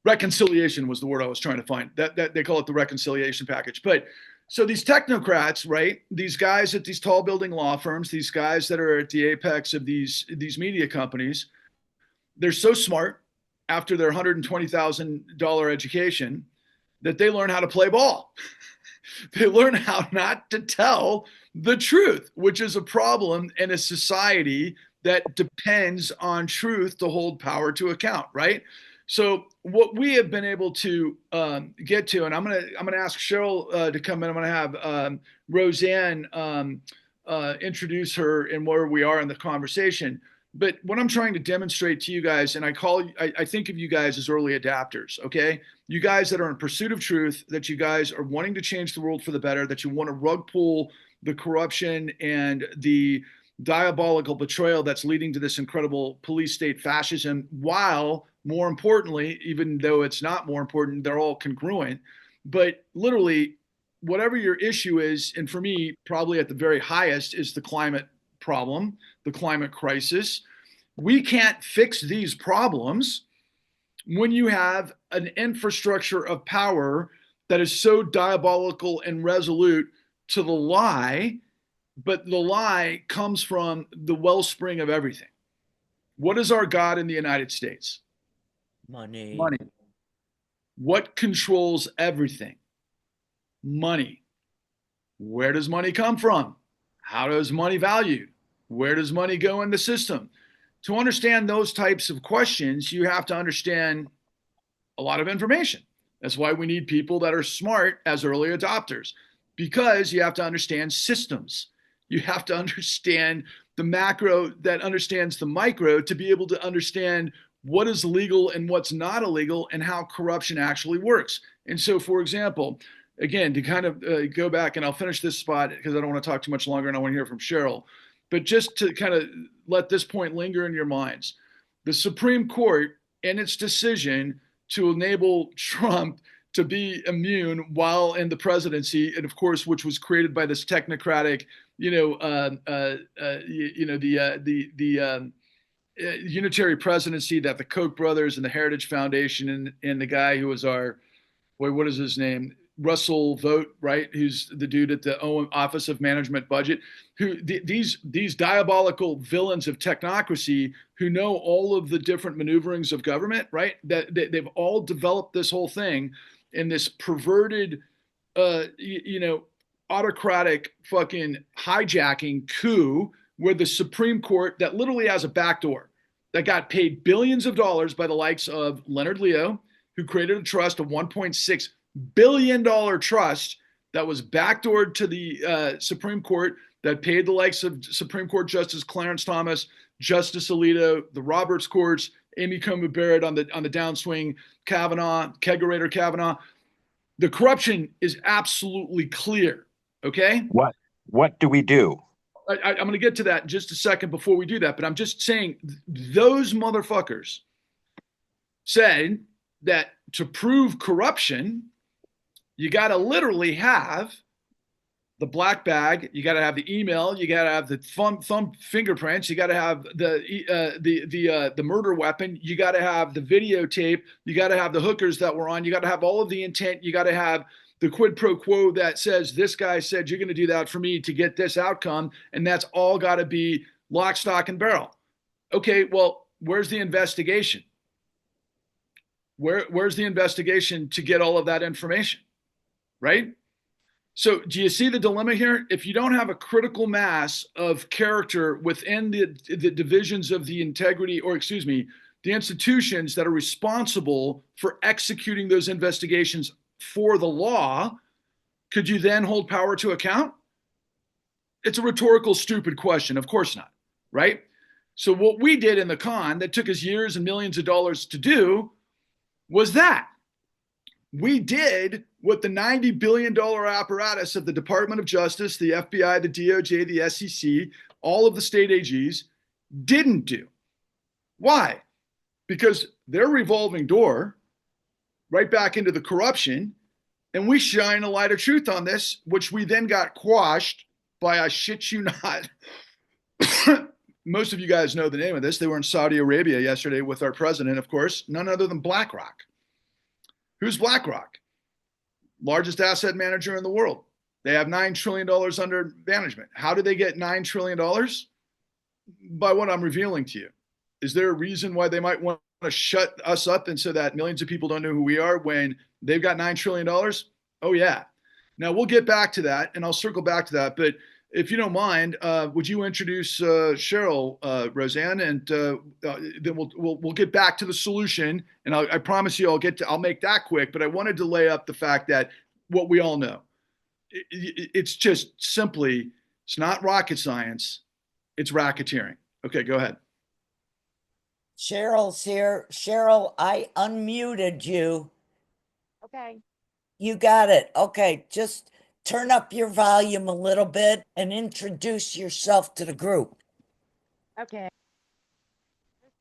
reconciliation was the word I was trying to find. That they call it the reconciliation package. But so these technocrats, right? These guys at these tall building law firms, these guys that are at the apex of these media companies, they're so smart after their $120,000 education that they learn how to play ball. They learn how not to tell the truth, which is a problem in a society that depends on truth to hold power to account, right? So what we have been able to get to, and I'm gonna ask Cheryl to come in. I'm gonna have Rose Ann introduce her and where we are in the conversation. But what I'm trying to demonstrate to you guys, and I think of you guys as early adapters, okay? You guys that are in pursuit of truth, that you guys are wanting to change the world for the better, that you want to rug pull the corruption and the diabolical betrayal that's leading to this incredible police state fascism, while more importantly, even though it's not more important, they're all congruent. But literally, whatever your issue is, and for me, probably at the very highest, is the climate problem, the climate crisis. We can't fix these problems when you have an infrastructure of power that is so diabolical and resolute to the lie, but the lie comes from the wellspring of everything. What is our God in the United States? Money. Money. What controls everything? Money. Where does money come from? How does money valued? Where does money go in the system? To understand those types of questions, you have to understand a lot of information. That's why we need people that are smart as early adopters, because you have to understand systems. You have to understand the macro that understands the micro to be able to understand what is legal and what's not illegal and how corruption actually works. And so, for example, again, to kind of go back, and I'll finish this spot because I don't want to talk too much longer and I want to hear from Cheryl, but just to kind of let this point linger in your minds, the Supreme Court in its decision to enable Trump to be immune while in the presidency, and of course, which was created by this technocratic, unitary presidency that the Koch brothers and the Heritage Foundation and the guy who was our, boy, what is his name? Russell Vogt, right? Who's the dude at the Office of Management Budget, who these diabolical villains of technocracy who know all of the different maneuverings of government, right? That they've all developed this whole thing in this perverted, autocratic fucking hijacking coup where the Supreme Court that literally has a backdoor that got paid billions of dollars by the likes of Leonard Leo, who created a trust, a $1.6 billion trust that was backdoored to the Supreme Court that paid the likes of Supreme Court Justice Clarence Thomas, Justice Alito, the Roberts courts, Amy Coney Barrett on the downswing, Kavanaugh, Kegerator Kavanaugh. The corruption is absolutely clear. Okay. What do we do? I'm going to get to that in just a second before we do that, but I'm just saying those motherfuckers said that to prove corruption, you got to literally have the black bag, you got to have the email, you got to have the thumb fingerprints, you got to have the murder weapon, you got to have the videotape, you got to have the hookers that were on, you got to have all of the intent, you got to have the quid pro quo that says this guy said you're going to do that for me to get this outcome, and that's all got to be lock, stock, and barrel. Okay, well, where's the investigation? Where's the investigation to get all of that information, right? So do you see the dilemma here? If you don't have a critical mass of character within the divisions of the integrity, or excuse me, the institutions that are responsible for executing those investigations for the law, could you then hold power to account? It's a rhetorical, stupid question. Of course not, right? So what we did in the con that took us years and millions of dollars to do was that we did what the $90 billion apparatus of the Department of Justice, the FBI, the DOJ, the SEC, all of the state AGs didn't do. Why? Because their revolving door right back into the corruption, and we shine a light of truth on this, which we then got quashed by, I shit you not. Most of you guys know the name of this. They were in Saudi Arabia yesterday with our president, of course, none other than BlackRock. Who's BlackRock? Largest asset manager in the world. They have $9 trillion under management. How did they get $9 trillion? By what I'm revealing to you. Is there a reason why they might want to shut us up and so that millions of people don't know who we are when they've got $9 trillion? Oh, yeah. Now, we'll get back to that, and I'll circle back to that. But if you don't mind, would you introduce Cheryl, Roseanne, and then we'll get back to the solution. And I promise you, I'll make that quick. But I wanted to lay up the fact that what we all know, it's just simply, it's not rocket science, it's racketeering. Okay, go ahead. Cheryl's here. Cheryl, I unmuted you. Okay. You got it. Okay, just turn up your volume a little bit and introduce yourself to the group. Okay.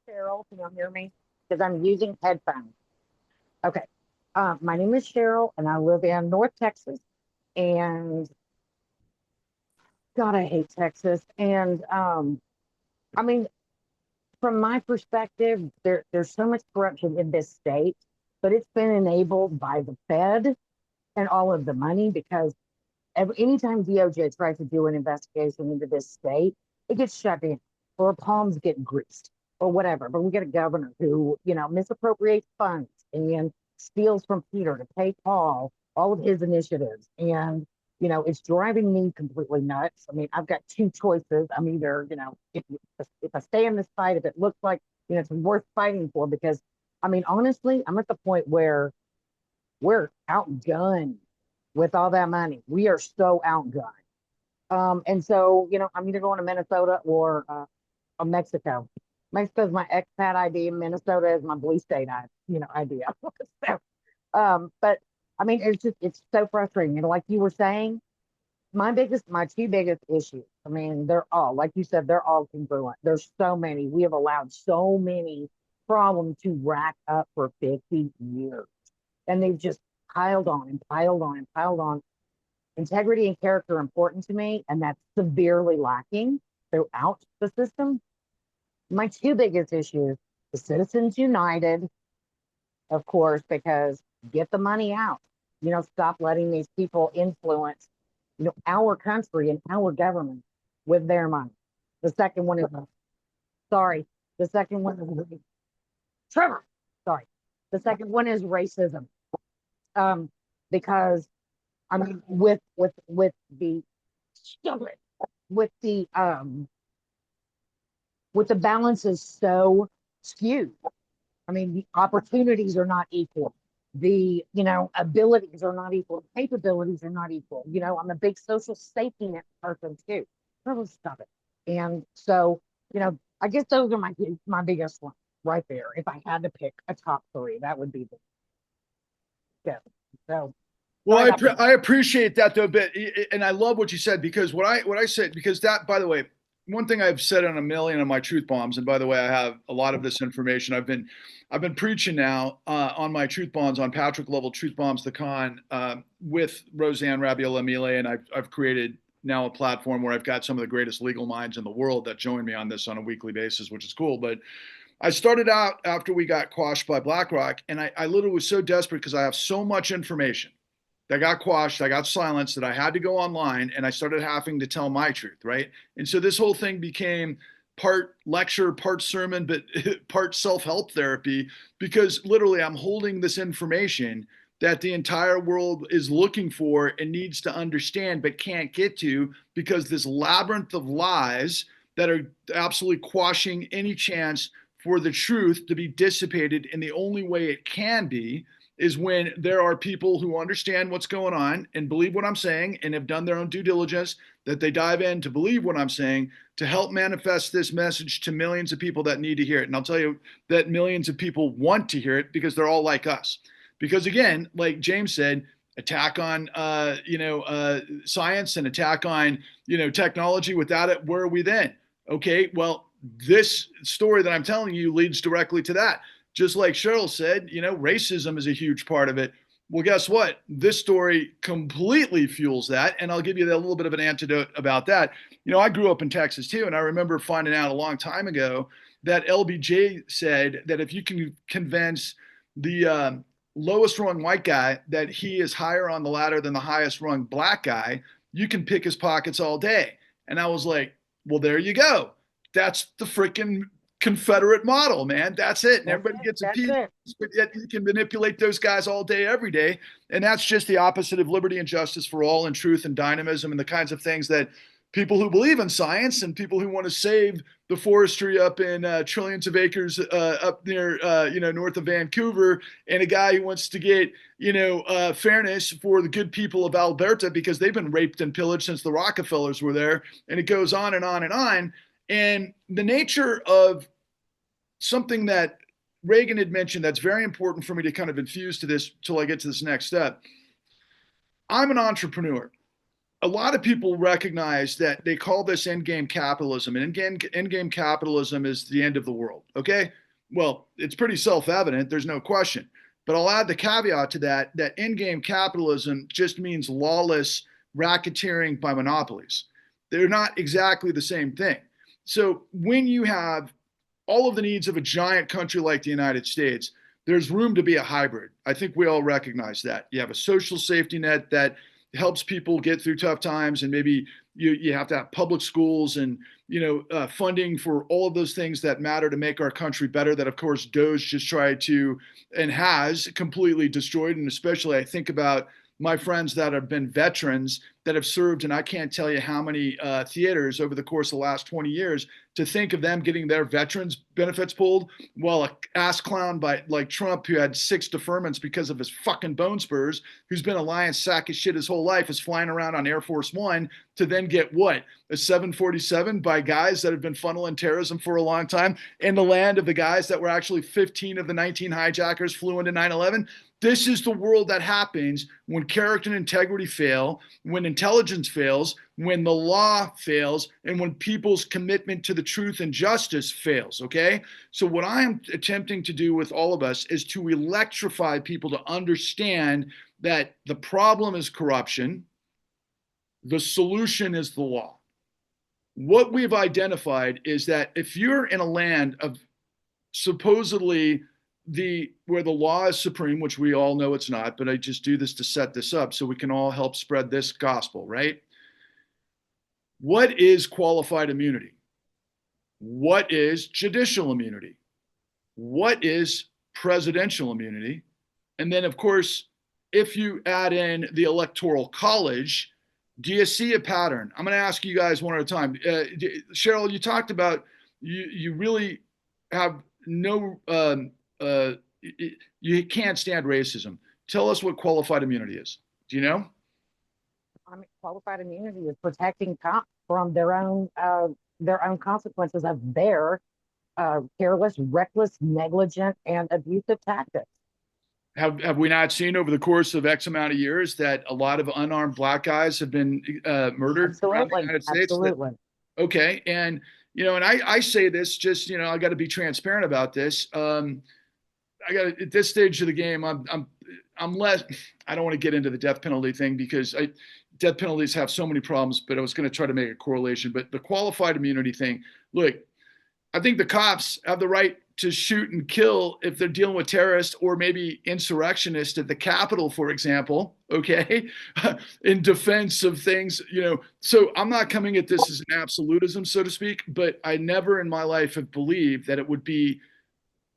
Cheryl, can you hear me? Because I'm using headphones. Okay. My name is Cheryl, and I live in North Texas. And God, I hate Texas. And I mean, from my perspective, there's so much corruption in this state, but it's been enabled by the Fed and all of the money, because anytime DOJ tries to do an investigation into this state, it gets shut down, or palms get greased, or whatever. But we get a governor who, misappropriates funds and steals from Peter to pay Paul all of his initiatives. And, it's driving me completely nuts. I mean, I've got two choices. I'm either, if I stay on this fight, if it looks like, it's worth fighting for, because, I mean, honestly, I'm at the point where we're outgunned with all that money. We are so outgunned. And so, I'm either going to Minnesota or Mexico. Mexico is my expat ID. Minnesota is my blue state idea. So, but I mean, it's so frustrating. Like you were saying, my two biggest issues, I mean, they're all, like you said, they're all congruent. There's so many. We have allowed so many problems to rack up for 50 years. And they've just piled on and piled on and piled on. Integrity and character are important to me, and that's severely lacking throughout the system. My two biggest issues, the Citizens United, of course, because get the money out. Stop letting these people influence, our country and our government with their money. The second one is, sorry, the second one is, Trevor, sorry. The second one is racism. Because I mean, the stupid, with the balances so skewed. I mean, the opportunities are not equal. The, abilities are not equal. Capabilities are not equal. I'm a big social safety net person too. Really stop it. And so, I guess those are my biggest ones right there. If I had to pick a top three, that would be the, yeah. So well, I appreciate that though a bit, and I love what you said, because what I said, because that, by the way, one thing I've said on a million of my truth bombs, and by the way, I have a lot of this information. I've been preaching now on my truth bombs, on Patrick Lovell Truth Bombs the Con, with Rose Ann Rabiola Miele, and I've created now a platform where I've got some of the greatest legal minds in the world that join me on this on a weekly basis, which is cool. But I started out after we got quashed by BlackRock, and I literally was so desperate because I have so much information that got quashed, I got silenced, that I had to go online, and I started having to tell my truth, right? And so this whole thing became part lecture, part sermon, but part self-help therapy, because literally I'm holding this information that the entire world is looking for and needs to understand but can't get to, because this labyrinth of lies that are absolutely quashing any chance for the truth to be dissipated. And the only way it can be is when there are people who understand what's going on and believe what I'm saying and have done their own due diligence, that they dive in to believe what I'm saying, to help manifest this message to millions of people that need to hear it. And I'll tell you that millions of people want to hear it because they're all like us. Because again, like James said, attack on science and attack on technology. Without it, where are we then? Okay, well, this story that I'm telling you leads directly to that. Just like Cheryl said, racism is a huge part of it. Well, guess what? This story completely fuels that. And I'll give you a little bit of an antidote about that. I grew up in Texas too. And I remember finding out a long time ago that LBJ said that if you can convince the lowest rung white guy that he is higher on the ladder than the highest rung black guy, you can pick his pockets all day. And I was like, well, there you go. That's the freaking Confederate model, man. That's it. And everybody gets a piece, but yet you can manipulate those guys all day, every day. And that's just the opposite of liberty and justice for all, and truth and dynamism, and the kinds of things that people who believe in science and people who want to save the forestry up in trillions of acres up near, north of Vancouver, and a guy who wants to get, fairness for the good people of Alberta because they've been raped and pillaged since the Rockefellers were there. And it goes on and on and on. And the nature of something that Reagan had mentioned that's very important for me to kind of infuse to this till I get to this next step. I'm an entrepreneur. A lot of people recognize that they call this endgame capitalism, and endgame capitalism is the end of the world. Okay? Well, it's pretty self-evident. There's no question. But I'll add the caveat to that endgame capitalism just means lawless racketeering by monopolies. They're not exactly the same thing. So when you have all of the needs of a giant country like the United States, there's room to be a hybrid. I think we all recognize that. You have a social safety net that helps people get through tough times, and maybe you have to have public schools and funding for all of those things that matter to make our country better, that of course Doge just tried to and has completely destroyed. And especially I think about my friends that have been veterans that have served, and I can't tell you how many theaters over the course of the last 20 years, to think of them getting their veterans benefits pulled, while a ass clown like Trump, who had 6 deferments because of his fucking bone spurs, who's been a lying sack of shit his whole life, is flying around on Air Force One to then get what? A 747 by guys that have been funneling terrorism for a long time, in the land of the guys that were actually 15 of the 19 hijackers flew into 9/11. This is the world that happens when character and integrity fail, when intelligence fails, when the law fails, and when people's commitment to the truth and justice fails, okay? So what I'm attempting to do with all of us is to electrify people to understand that the problem is corruption, the solution is the law. What we've identified is that if you're in a land of supposedly where the law is supreme, which we all know it's not, but I just do this to set this up so we can all help spread this gospel, right? What is qualified immunity? What is judicial immunity? What is presidential immunity? And then, of course, if you add in the Electoral College, do you see a pattern? I'm going to ask you guys one at a time. Cheryl, you talked about you really have no, you can't stand racism. Tell us what qualified immunity is. Do you know? I mean, qualified immunity is protecting cops from their own consequences of their careless, reckless, negligent, and abusive tactics. Have we not seen over the course of X amount of years that a lot of unarmed black guys have been murdered around the United States? Absolutely. Okay. And, and I say this just, I got to be transparent about this. I got at this stage of the game, I'm less, I don't want to get into the death penalty thing because death penalties have so many problems, but I was going to try to make a correlation. But the qualified immunity thing, look, I think the cops have the right to shoot and kill if they're dealing with terrorists or maybe insurrectionists at the Capitol, for example, okay, in defense of things, So I'm not coming at this as an absolutism, so to speak, but I never in my life have believed that it would be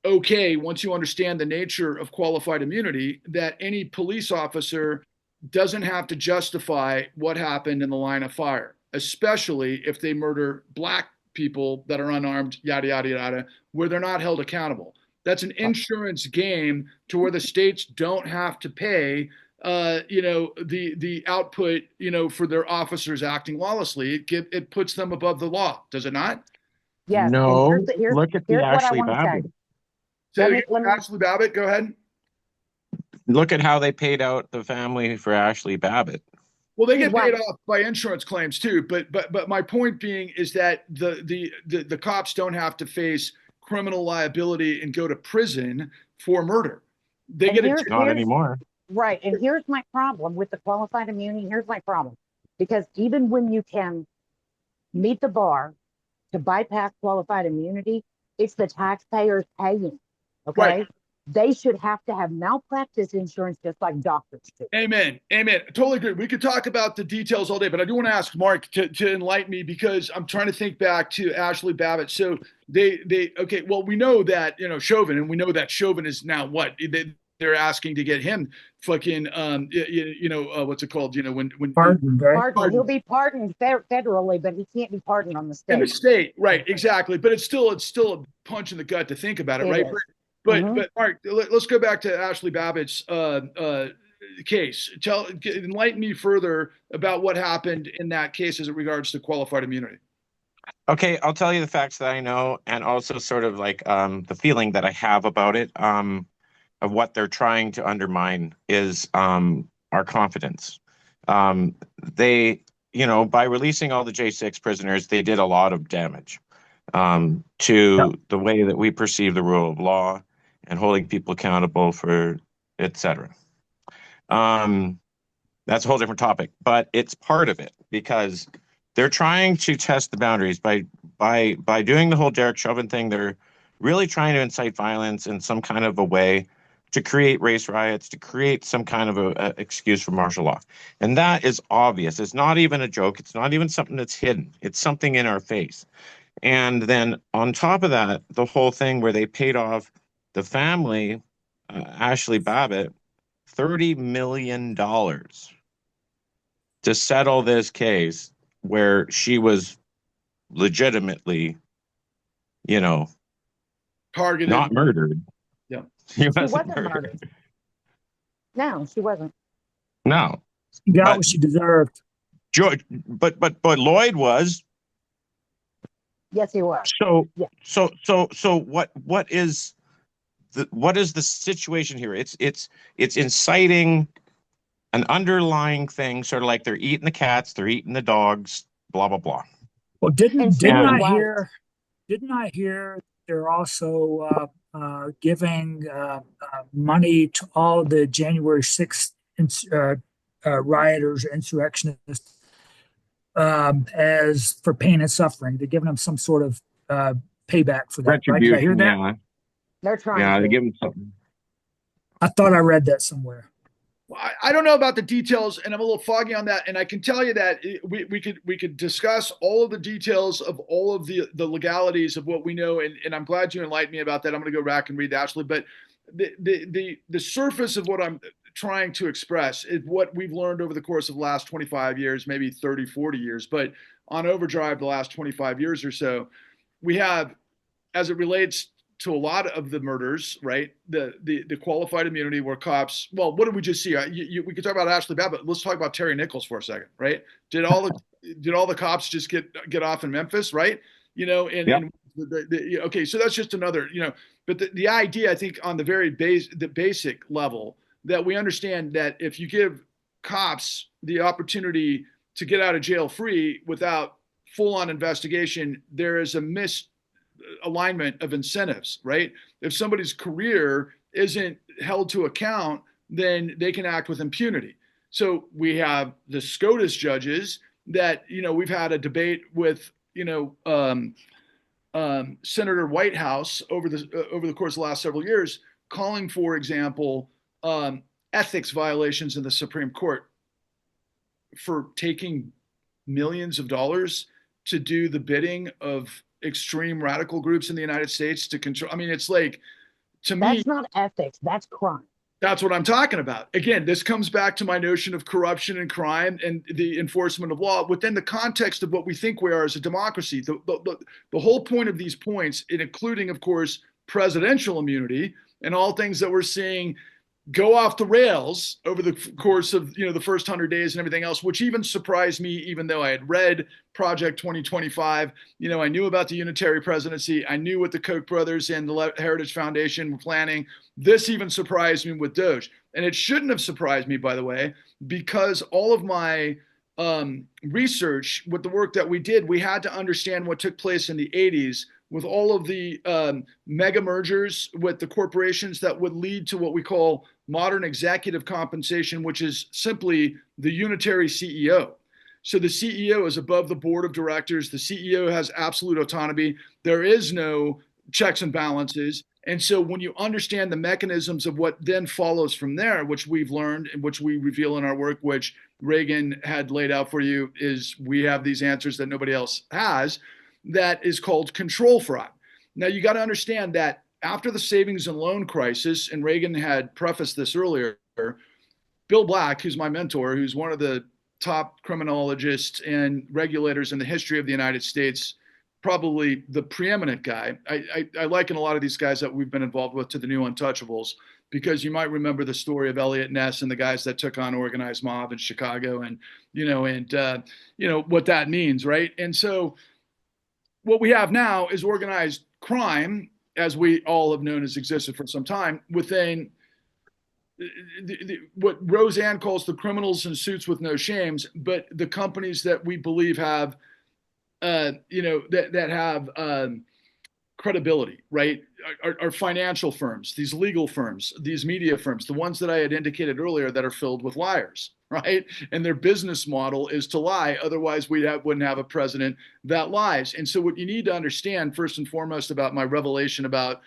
okay, once you understand the nature of qualified immunity, that any police officer doesn't have to justify what happened in the line of fire, especially if they murder black people that are unarmed, yada, yada, yada, where they're not held accountable. That's an insurance game to where the states don't have to pay, the output, for their officers acting lawlessly. It puts them above the law, does it not? Yes. No, Here's look at the Ashley Babbitt. Ashley Babbitt, go ahead. Look at how they paid out the family for Ashley Babbitt. Well, they get paid off by insurance claims too, but my point being is that the cops don't have to face criminal liability and go to prison for murder. They get it not anymore. Right, and here's my problem with the qualified immunity. Here's my problem, because even when you can meet the bar to bypass qualified immunity, it's the taxpayers paying. Okay. Right. They should have to have malpractice insurance just like doctors do. Amen. Totally agree. We could talk about the details all day, but I do want to ask Mark to enlighten me because I'm trying to think back to Ashley Babbitt. So okay, well, we know that, Chauvin, and we know that Chauvin is now what? They're asking to get him fucking, what's it called? When pardoned, right? Pardoned. He'll be pardoned federally, but he can't be pardoned on the state. In the state, right? Exactly. But it's still a punch in the gut to think about it, right? But Mark, let's go back to Ashley Babbitt's case. Enlighten me further about what happened in that case as it regards to qualified immunity. Okay, I'll tell you the facts that I know, and also sort of like the feeling that I have about it. Of what they're trying to undermine is our confidence. They, by releasing all the J6 prisoners, they did a lot of damage to the way that we perceive the rule of law and holding people accountable for et cetera. That's a whole different topic, but it's part of it because they're trying to test the boundaries by doing the whole Derek Chauvin thing. They're really trying to incite violence in some kind of a way to create race riots, to create some kind of a excuse for martial law. And that is obvious. It's not even a joke. It's not even something that's hidden. It's something in our face. And then on top of that, the whole thing where they paid off the family, Ashley Babbitt, $30 million to settle this case where she was legitimately, targeted, not murdered. Yeah. She wasn't murdered. No, she wasn't. No. She got what she deserved. George, but Lloyd was. Yes, he was. So yeah. So what is the situation here? It's inciting an underlying thing, sort of like they're eating the cats, they're eating the dogs, blah blah blah. Well, didn't I hear they're also giving money to all the January 6th rioters, insurrectionists, as for pain and suffering? They're giving them some sort of payback for that. Retribution, right? Did I hear that? Yeah. They're trying Yeah, they to. give them something. I thought I read that somewhere. Well, I don't know about the details, and I'm a little foggy on that. And I can tell you that we could discuss all of the details of all of the legalities of what we know, and I'm glad you enlightened me about that. I'm going to go back and read Ashley, but the surface of what I'm trying to express is what we've learned over the course of the last 25 years, maybe 30, 40 years, but on overdrive the last 25 years or so, we have, as it relates to a lot of the murders, right? The qualified immunity where cops. Well, what did we just see? We could talk about Ashley Babbitt. Let's talk about Terry Nichols for a second, right? Did all the cops just get off in Memphis, right? Yep. Okay, so that's just another, But the idea, I think, on the the basic level, that we understand that if you give cops the opportunity to get out of jail free without full-on investigation, there is a misalignment of incentives, right? If somebody's career isn't held to account, then they can act with impunity. So we have the SCOTUS judges that, we've had a debate with, Senator Whitehouse over the course of the last several years, calling, for example, ethics violations in the Supreme Court for taking millions of dollars to do the bidding of extreme radical groups in the United States to control. I mean, it's like, to me, That's not ethics. That's crime. that's what I'm talking about. Again, this comes back to my notion of corruption and crime and the enforcement of law within the context of what we think we are as a democracy. The whole point of these points, including, of course, presidential immunity and all things that we're seeing go off the rails over the course of the first 100 days and everything else, which even surprised me, even though I had read Project 2025. I knew about the unitary presidency. I knew what the Koch brothers and the Heritage Foundation were planning. This even surprised me with Doge. And it shouldn't have surprised me, by the way, because all of my research with the work that we did, we had to understand what took place in the 80s with all of the mega mergers with the corporations that would lead to what we call modern executive compensation, which is simply the unitary CEO. So the CEO is above the board of directors. The CEO has absolute autonomy. There is no checks and balances. And so when you understand the mechanisms of what then follows from there, which we've learned and which we reveal in our work, which Reagan had laid out for you, is we have these answers that nobody else has. That is called control fraud. Now, you got to understand that after the savings and loan crisis, and Reagan had prefaced this earlier, Bill Black, who's my mentor, who's one of the top criminologists and regulators in the history of the United States, probably the preeminent guy. I liken a lot of these guys that we've been involved with to the new Untouchables, because you might remember the story of Elliot Ness and the guys that took on organized mob in Chicago, and what that means, right? And so what we have now is organized crime, as we all have known has existed for some time, within what Rose Ann calls the criminals in suits with no shames, but the companies that we believe have, that have credibility, right? Are financial firms, these legal firms, these media firms, the ones that I had indicated earlier that are filled with liars, right? And their business model is to lie. Otherwise, wouldn't have a president that lies. And so what you need to understand, first and foremost, about my revelation about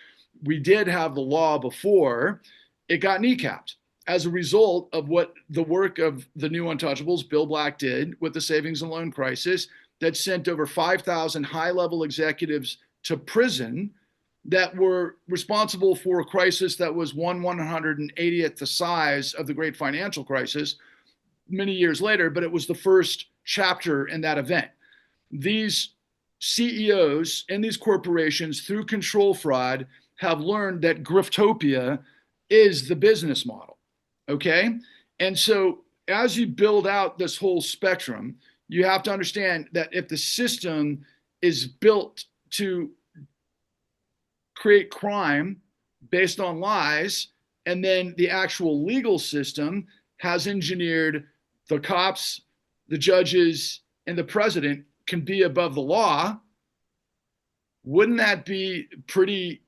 we did have the law before, it got kneecapped as a result of what the work of the new Untouchables, Bill Black, did with the savings and loan crisis that sent over 5,000 high-level executives to prison that were responsible for a crisis that was 1/180th the size of the great financial crisis many years later, but it was the first chapter in that event. These CEOs and these corporations, through control fraud, have learned that griftopia is the business model, okay? And so as you build out this whole spectrum, you have to understand that if the system is built to create crime based on lies, and then the actual legal system has engineered the cops, the judges, and the president can be above the law, wouldn't that be pretty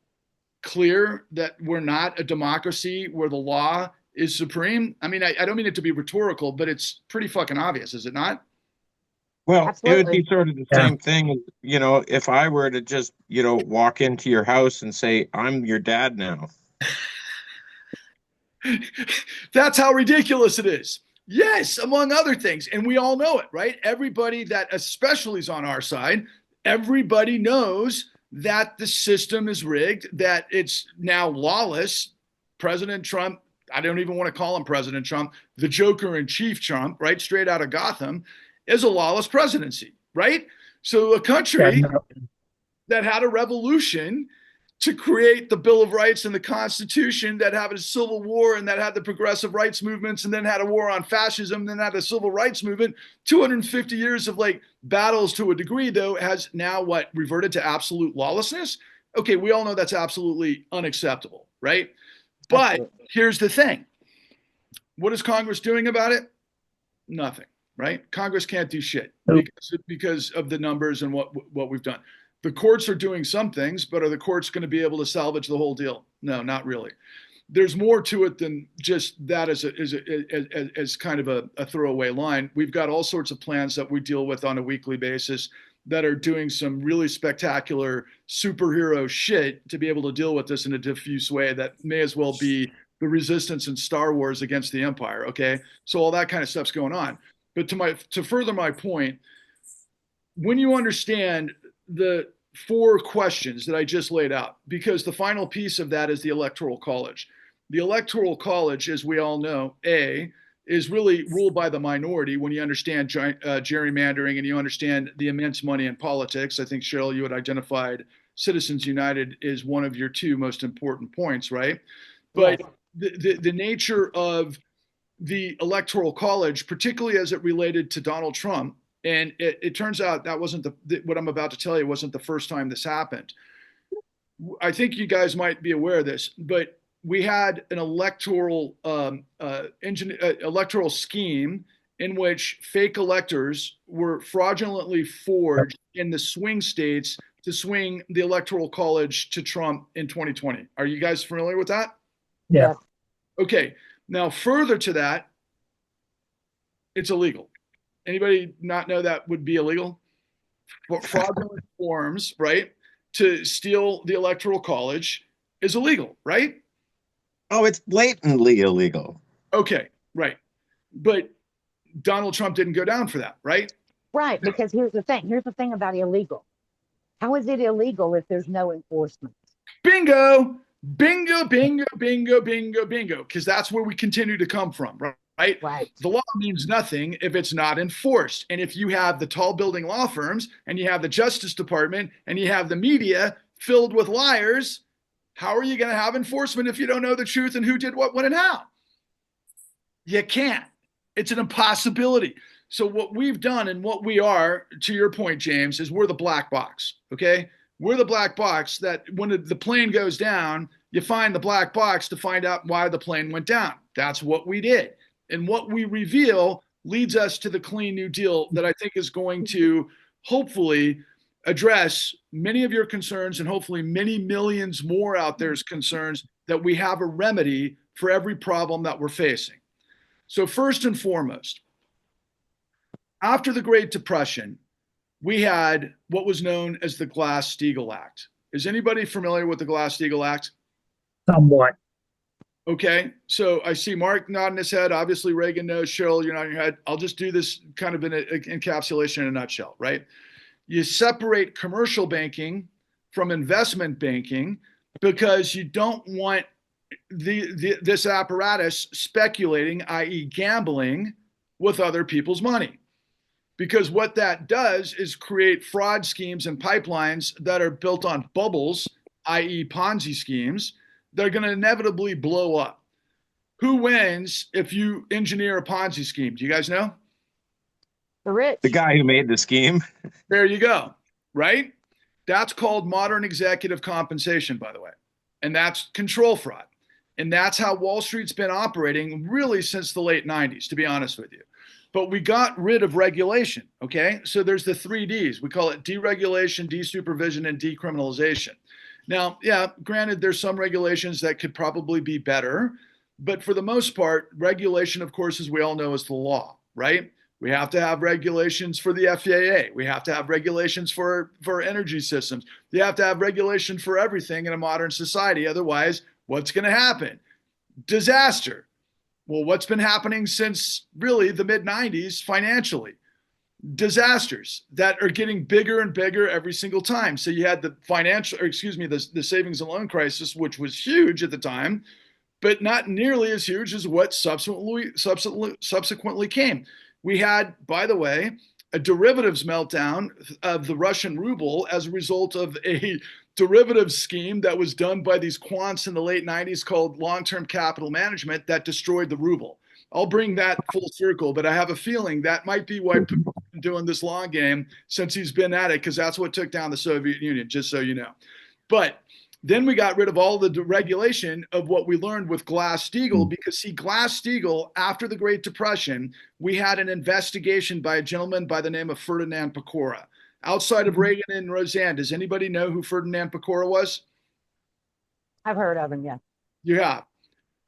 clear that we're not a democracy where the law is supreme? I mean, I don't mean it to be rhetorical, but it's pretty fucking obvious, is it not? Well, it would be Absolutely. sort of the Yeah. same thing, if I were to just, walk into your house and say, I'm your dad now. That's how ridiculous it is. Yes, among other things. And we all know it, right? Everybody that especially is on our side, everybody knows that the system is rigged, that it's now lawless. President Trump, I don't even want to call him President Trump, the Joker in Chief Trump, right? Straight out of Gotham, is a lawless presidency, right? So a Yeah, country no, that had a revolution to create the Bill of Rights and the Constitution, that had a civil war and that had the progressive rights movements, and then had a war on fascism, then had a civil rights movement. 250 years of like battles to a degree, though, has now what reverted to absolute lawlessness. Okay, we all know that's absolutely unacceptable, right? But Absolutely. here's the thing. What is Congress doing about it? Nothing, right? Congress can't do shit Nope. because of the numbers and what we've done. The courts are doing some things, but are the courts going to be able to salvage the whole deal? No, not really. There's more to it than just that as kind of a throwaway line. We've got all sorts of plans that we deal with on a weekly basis that are doing some really spectacular superhero shit to be able to deal with this in a diffuse way that may as well be the resistance in Star Wars against the Empire. Okay, so all that kind of stuff's going on. But to further my point, when you understand the four questions that I just laid out, because the final piece of that is the Electoral College. The Electoral College, as we all know, is really ruled by the minority when you understand gerrymandering and you understand the immense money in politics. I think, Cheryl, you had identified Citizens United is one of your two most important points, right? But Yes. the nature of the Electoral College, particularly as it related to Donald Trump, and it turns out that wasn't what I'm about to tell you wasn't the first time this happened. I think you guys might be aware of this, but we had an electoral scheme in which fake electors were fraudulently forged in the swing states to swing the Electoral College to Trump in 2020. Are you guys familiar with that? yeah. Yes. Okay. Now, further to that, it's illegal. Anybody not know that would be illegal? Fraudulent forms, right, to steal the Electoral College is illegal, right? Oh, it's blatantly illegal. Okay, right. But Donald Trump didn't go down for that, right? Right. Because here's the thing. Here's the thing about illegal. How is it illegal if there's no enforcement? Bingo, bingo, bingo, bingo, bingo, bingo, because that's where we continue to come from, right? Right. The law means nothing if it's not enforced. And if you have the tall building law firms and you have the Justice Department and you have the media filled with liars, how are you going to have enforcement if you don't know the truth and who did what, when, and how? You can't. It's an impossibility. So what we've done and what we are, to your point, James, is we're the black box. Okay, we're the black box that when the plane goes down, you find the black box to find out why the plane went down. That's what we did. And what we reveal leads us to the clean new deal that I think is going to hopefully address many of your concerns and hopefully many millions more out there's concerns that we have a remedy for every problem that we're facing. So first and foremost, after the Great Depression, we had what was known as the Glass-Steagall Act. Is anybody familiar with the Glass-Steagall Act? Somewhat. Okay, so I see Mark nodding his head. Obviously, Reagan knows. Cheryl, you're nodding your head. I'll just do this kind of in an encapsulation in a nutshell, right? You separate commercial banking from investment banking because you don't want this apparatus speculating, i.e., gambling with other people's money. Because what that does is create fraud schemes and pipelines that are built on bubbles, i.e., Ponzi schemes, that are going to inevitably blow up. Who wins if you engineer a Ponzi scheme? Do you guys know? The rich. The guy who made the scheme. There you go, right? That's called modern executive compensation, by the way. And that's control fraud. And that's how Wall Street's been operating really since the late 90s, to be honest with you. But we got rid of regulation, okay? So there's the 3Ds. We call it deregulation, desupervision, and decriminalization. Now, yeah, granted, there's some regulations that could probably be better. But for the most part, regulation, of course, as we all know, is the law, right? We have to have regulations for the FAA. We have to have regulations for energy systems. You have to have regulation for everything in a modern society. Otherwise, what's going to happen? Disaster. Well, what's been happening since really the mid 90s financially? Disasters that are getting bigger and bigger every single time. So you had the the savings and loan crisis, which was huge at the time, but not nearly as huge as what subsequently came. We had, by the way, a derivatives meltdown of the Russian ruble as a result of a derivative scheme that was done by these quants in the late 90s called long-term capital management that destroyed the ruble. I'll bring that full circle, but I have a feeling that might be why Putin's been doing this long game since he's been at it, because that's what took down the Soviet Union, just so you know. But then we got rid of all the regulation of what we learned with Glass-Steagall, because see, Glass-Steagall, after the Great Depression, we had an investigation by a gentleman by the name of Ferdinand Pecora. Outside of Reagan and Rose Ann, does anybody know who Ferdinand Pecora was? I've heard of him, yeah. Yeah.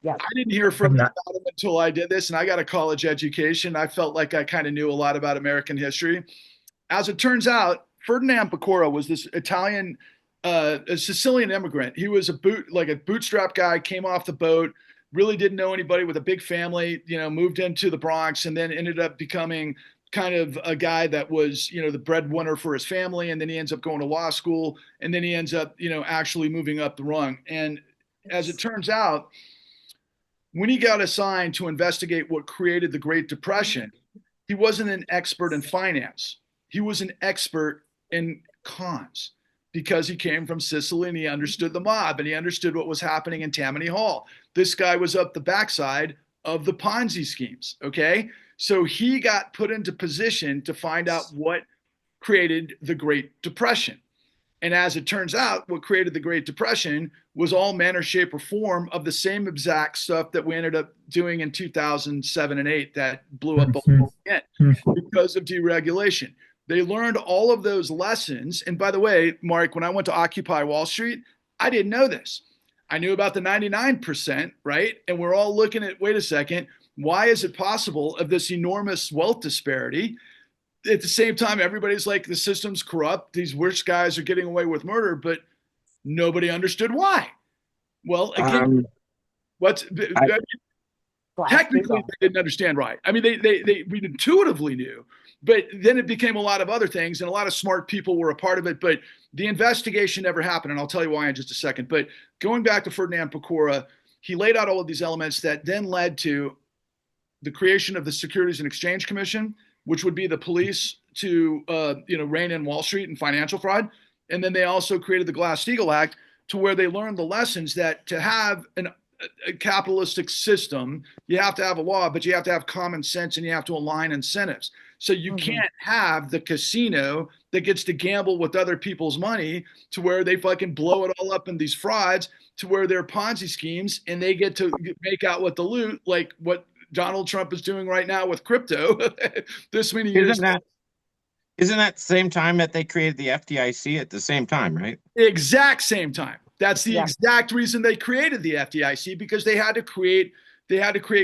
Yes. I didn't hear from about him until I did this, and I got a college education. I felt like I kind of knew a lot about American history. As it turns out, Ferdinand Pecora was this Italian a Sicilian immigrant. He was a bootstrap guy, came off the boat, really didn't know anybody, with a big family, moved into the Bronx, and then ended up becoming kind of a guy that was, the breadwinner for his family. And then he ends up going to law school, and then he ends up, actually moving up the rung. And as it turns out, when he got assigned to investigate what created the Great Depression, he wasn't an expert in finance. He was an expert in cons, because he came from Sicily and he understood the mob and he understood what was happening in Tammany Hall. This guy was up the backside of the Ponzi schemes, okay? So he got put into position to find out what created the Great Depression. And as it turns out, what created the Great Depression was all manner, shape, or form of the same exact stuff that we ended up doing in 2007 and 8 that blew up the whole planet because of deregulation. They learned all of those lessons. And by the way, Mark, when I went to Occupy Wall Street, I didn't know this. I knew about the 99%, right? And we're all looking at, wait a second, why is it possible of this enormous wealth disparity? At the same time, everybody's like, the system's corrupt. These rich guys are getting away with murder, but nobody understood why. Well, again, technically they didn't understand right. I mean, we intuitively knew, but then it became a lot of other things, and a lot of smart people were a part of it, but the investigation never happened, and I'll tell you why in just a second. But going back to Ferdinand Pecora, he laid out all of these elements that then led to the creation of the Securities and Exchange Commission, which would be the police to rein in Wall Street and financial fraud. And then they also created the Glass-Steagall Act, to where they learned the lessons that to have a capitalistic system, you have to have a law, but you have to have common sense and you have to align incentives. So you can't have the casino that gets to gamble with other people's money to where they fucking blow it all up in these frauds, to where they're Ponzi schemes and they get to make out with the loot, like what Donald Trump is doing right now with crypto. This many years. Isn't that the same time that they created the FDIC at the same time, right? The exact same time. That's the exact reason they created the FDIC, because they had to create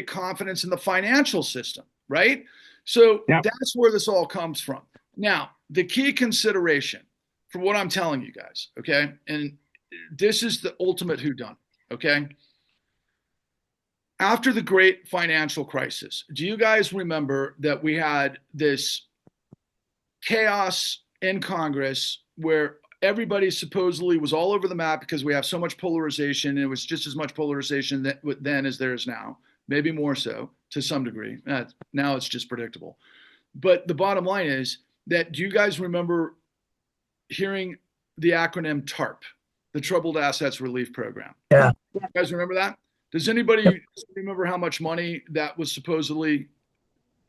confidence in the financial system, right? So that's where this all comes from. Now, the key consideration for what I'm telling you guys, okay? And this is the ultimate whodunit, okay? After the great financial crisis, do you guys remember that we had this chaos in Congress where everybody supposedly was all over the map because we have so much polarization, and it was just as much polarization then as there is now, maybe more so to some degree. Now it's just predictable. But the bottom line is that, do you guys remember hearing the acronym TARP, the Troubled Assets Relief Program? Yeah. You guys remember that? Does anybody remember how much money that was supposedly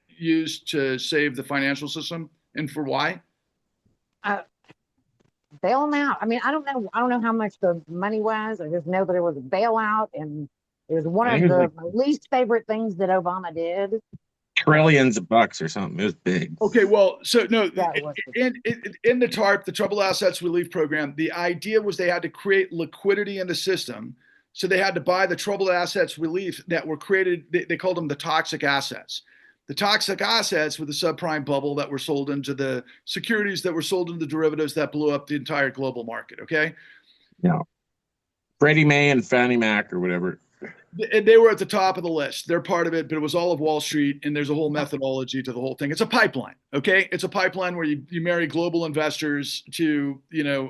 used to save the financial system, and for why? Bail them out. I mean, I don't know how much the money was. I just know that it was a bailout, and it was one of my least favorite things that Obama did. Trillions of bucks or something. It was big. Okay, well, so no, in the TARP, the Troubled Assets Relief Program, the idea was they had to create liquidity in the system. So they had to buy the troubled assets relief that were created. They called them the toxic assets. The toxic assets were the subprime bubble that were sold into the securities that were sold into the derivatives that blew up the entire global market. Okay. Yeah. Freddie Mae and Fannie Mac or whatever. They were at the top of the list. They're part of it, but it was all of Wall Street, and there's a whole methodology to the whole thing. It's a pipeline, okay? It's a pipeline where you marry global investors to,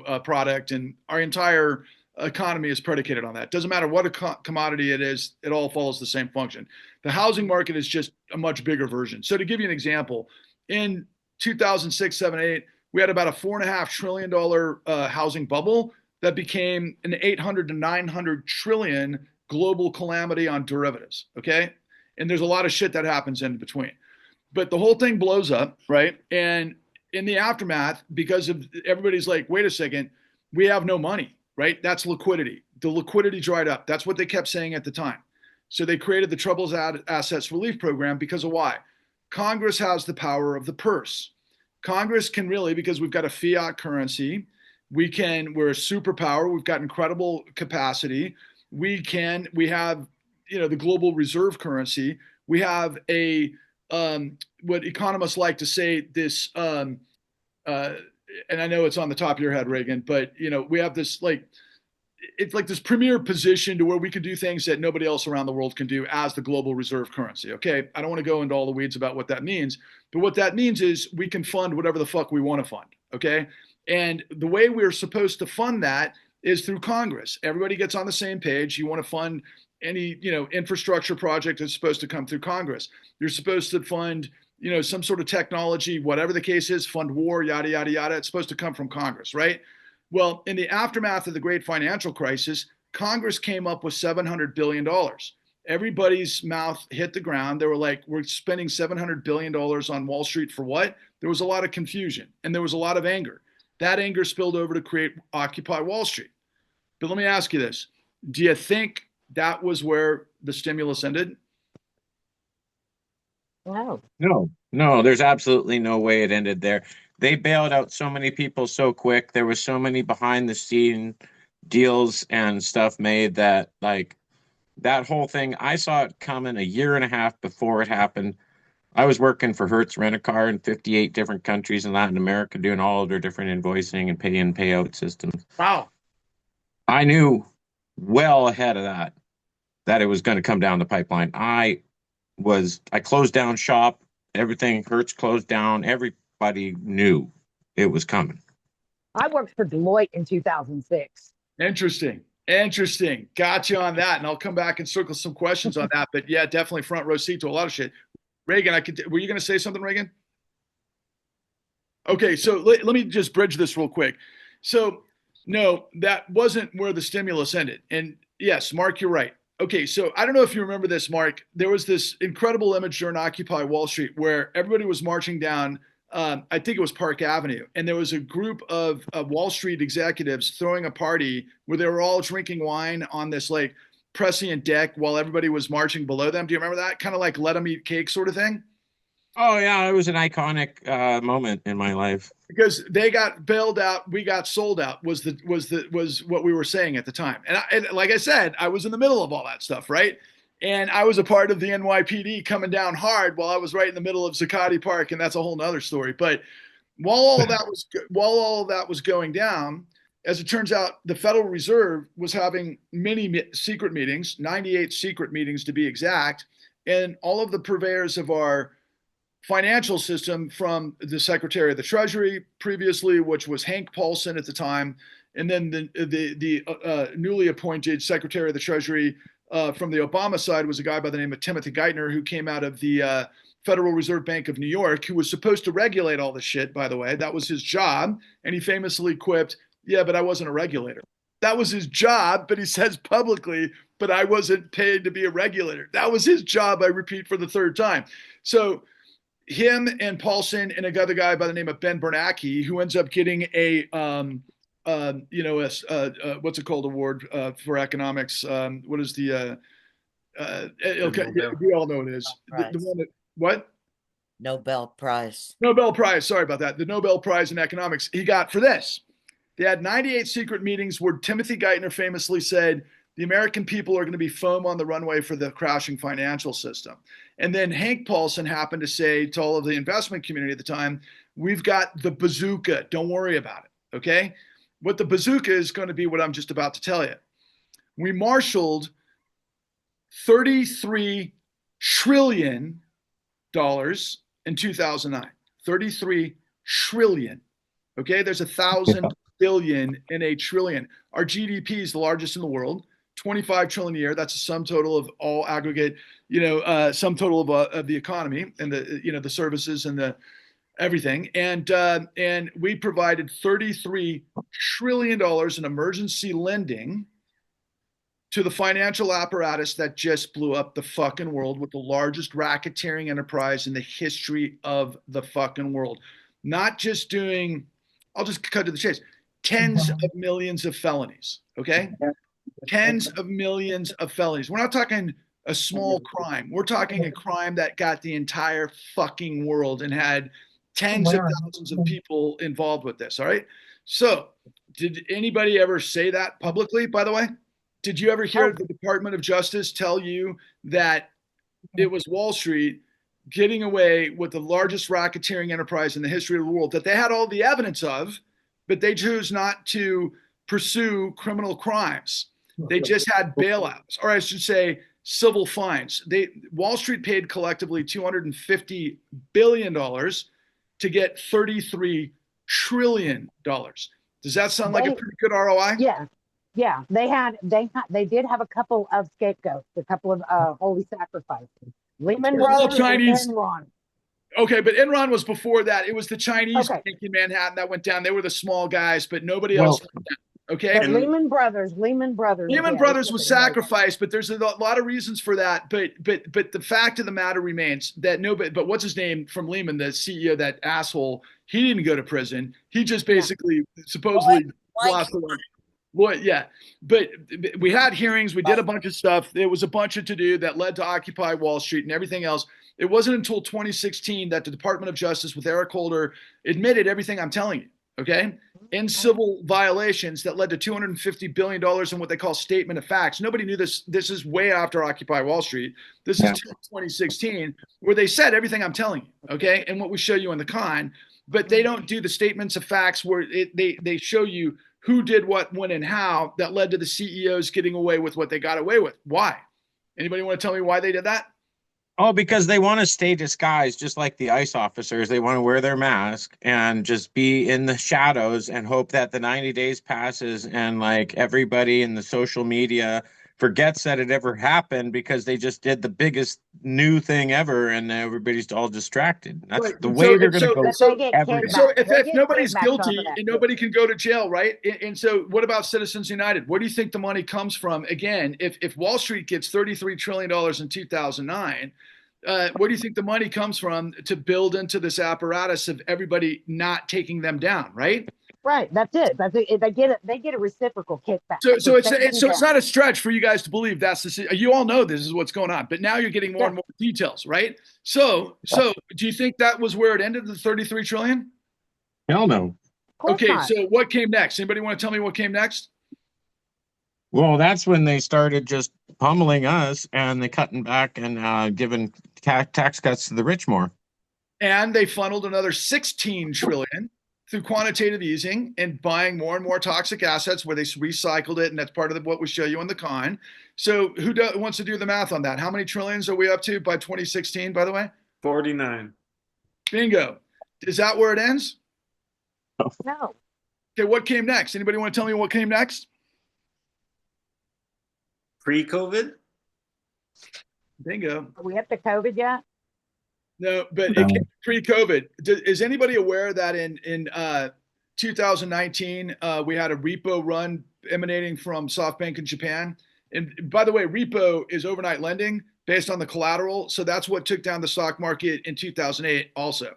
a product, and our entire economy is predicated on that. Doesn't matter what a commodity it is, it all follows the same function. The housing market is just a much bigger version. So to give you an example, in 2006, 7, 8, we had about a $4.5 trillion housing bubble that became an 800 to 900 trillion global calamity on derivatives, okay? And there's a lot of shit that happens in between. But the whole thing blows up, right? And in the aftermath, because of everybody's like, wait a second, we have no money, right? That's liquidity. The liquidity dried up. That's what they kept saying at the time. So they created the Troubled Assets Relief Program because of why? Congress has the power of the purse. Congress can really, because we've got a fiat currency, we're a superpower, we've got incredible capacity. We have, the global reserve currency. We have what economists like to say this, and I know it's on the top of your head, Reagan, but we have this it's like this premier position to where we can do things that nobody else around the world can do as the global reserve currency. Okay. I don't want to go into all the weeds about what that means, but what that means is we can fund whatever the fuck we want to fund. Okay. And the way we're supposed to fund that is through Congress. Everybody gets on the same page. You want to fund any, infrastructure project that's supposed to come through Congress. You're supposed to fund, some sort of technology, whatever the case is, fund war, yada, yada, yada. It's supposed to come from Congress, right? Well, in the aftermath of the great financial crisis, Congress came up with $700 billion. Everybody's mouth hit the ground. They were like, we're spending $700 billion on Wall Street for what? There was a lot of confusion and there was a lot of anger. That anger spilled over to create Occupy Wall Street. But let me ask you this. Do you think that was where the stimulus ended? No, there's absolutely no way it ended there. They bailed out so many people so quick. There was so many behind the scene deals and stuff made that that whole thing, I saw it coming a year and a half before it happened. I was working for Hertz Rent-A-Car in 58 different countries in Latin America, doing all of their different invoicing and pay in, payout systems. Wow. I knew well ahead of that it was going to come down the pipeline. I closed down shop, everything, Hertz closed down. Everybody knew it was coming. I worked for Deloitte in 2006. Interesting. Got you on that. And I'll come back and circle some questions on that. But yeah, definitely front row seat to a lot of shit. Reagan, were you going to say something, Reagan? Okay, so let me just bridge this real quick. So, no, that wasn't where the stimulus ended. And yes, Mark, you're right. Okay, so I don't know if you remember this, Mark. There was this incredible image during Occupy Wall Street where everybody was marching down, I think it was Park Avenue, and there was a group of Wall Street executives throwing a party where they were all drinking wine on this prescient deck while everybody was marching below them. Do you remember that? Kind of like let them eat cake sort of thing? Oh, yeah, it was an iconic moment in my life. Because they got bailed out, we got sold out was what we were saying at the time. And like I said, I was in the middle of all that stuff, right? And I was a part of the NYPD coming down hard while I was right in the middle of Zuccotti Park, and that's a whole nother story. But while all of that was going down, as it turns out, the Federal Reserve was having many secret meetings, 98 secret meetings to be exact, and all of the purveyors of our financial system, from the Secretary of the Treasury previously, which was Hank Paulson at the time, and then the newly appointed Secretary of the Treasury from the Obama side was a guy by the name of Timothy Geithner, who came out of the Federal Reserve Bank of New York, who was supposed to regulate all this shit, by the way. That was his job. And he famously quipped, yeah, but I wasn't a regulator. That was his job, but he says publicly, but I wasn't paid to be a regulator. That was his job, I repeat for the third time. So him and Paulson and another guy by the name of Ben Bernanke, who ends up getting a what's it called, award for economics? What is the we all know what it is. The one that, what? Nobel Prize. Nobel Prize. Sorry about that. The Nobel Prize in economics he got for this. They had 98 secret meetings where Timothy Geithner famously said, the American people are going to be foam on the runway for the crashing financial system. And then Hank Paulson happened to say to all of the investment community at the time, we've got the bazooka. Don't worry about it. Okay. What the bazooka is going to be what I'm just about to tell you. We marshaled $33 trillion in 2009. 33 trillion. Okay. There's 1,000 billion in a trillion. Our GDP is the largest in the world. 25 trillion a year. That's a sum total of all aggregate, sum total of the economy and the services and the everything. And we provided $33 trillion in emergency lending to the financial apparatus that just blew up the fucking world with the largest racketeering enterprise in the history of the fucking world. Not just doing, I'll just cut to the chase, tens of millions of felonies. Okay. Tens of millions of felonies. We're not talking a small crime. We're talking a crime that got the entire fucking world and had tens of thousands of people involved with this. All right. So, did anybody ever say that publicly, by the way? Did you ever hear the Department of Justice tell you that it was Wall Street getting away with the largest racketeering enterprise in the history of the world that they had all the evidence of, but they chose not to pursue criminal crimes? They just had bailouts, or I should say civil fines. Wall Street paid collectively $250 billion to get $33 trillion. Does that sound like a pretty good ROI? Yeah. Yeah. They did have a couple of scapegoats, a couple of holy sacrifices. Lehman Brothers and Enron. Okay, but Enron was before that. It was the Chinese bank in Manhattan that went down. They were the small guys, but nobody else went down. Okay. But Lehman Brothers was sacrificed, but there's a lot of reasons for that. But the fact of the matter remains that nobody. But what's his name from Lehman, the CEO, that asshole? He didn't go to prison. He just basically supposedly lost the one. Well, yeah, but we had hearings. We did a bunch of stuff. There was a bunch of to-do that led to Occupy Wall Street and everything else. It wasn't until 2016 that the Department of Justice with Eric Holder admitted everything I'm telling you. Okay. In civil violations that led to $250 billion in what they call statement of facts. Nobody knew this. This is way after Occupy Wall Street. This is 2016, where they said everything I'm telling you. Okay. And what we show you in the con, but they don't do the statements of facts where they show you who did what, when, and how that led to the CEOs getting away with what they got away with. Why? Anybody want to tell me why they did that? Oh, because they want to stay disguised, just like the ICE officers. They want to wear their mask and just be in the shadows and hope that the 90 days passes and like everybody in the social media forgets that it ever happened because they just did the biggest new thing ever and everybody's all distracted. That's the way they're going to go. So if nobody's guilty and nobody can go to jail, right? And so what about Citizens United? Where do you think the money comes from? Again, if Wall Street gets $33 trillion in 2009, where do you think the money comes from to build into this apparatus of everybody not taking them down, right? Right, that's it. They get a reciprocal kickback. So it's not a stretch for you guys to believe that's the. You all know this is what's going on, but now you're getting more and more details, right? So do you think that was where it ended, the 33 trillion? Hell no. Okay, so what came next? Anybody want to tell me what came next? Well, that's when they started just pummeling us and they cutting back and giving tax cuts to the rich more. And they funneled another 16 trillion through quantitative easing and buying more and more toxic assets where they recycled it. And that's part of what we show you in the con. So who wants to do the math on that? How many trillions are we up to by 2016, by the way? 49. Bingo. Is that where it ends? No. Okay, what came next? Anybody want to tell me what came next? Pre-COVID? Bingo. Are we up to COVID yet? No, but it came pre-COVID. Is anybody aware that in 2019 we had a repo run emanating from SoftBank in Japan? And by the way, repo is overnight lending based on the collateral. So that's what took down the stock market in 2008 also.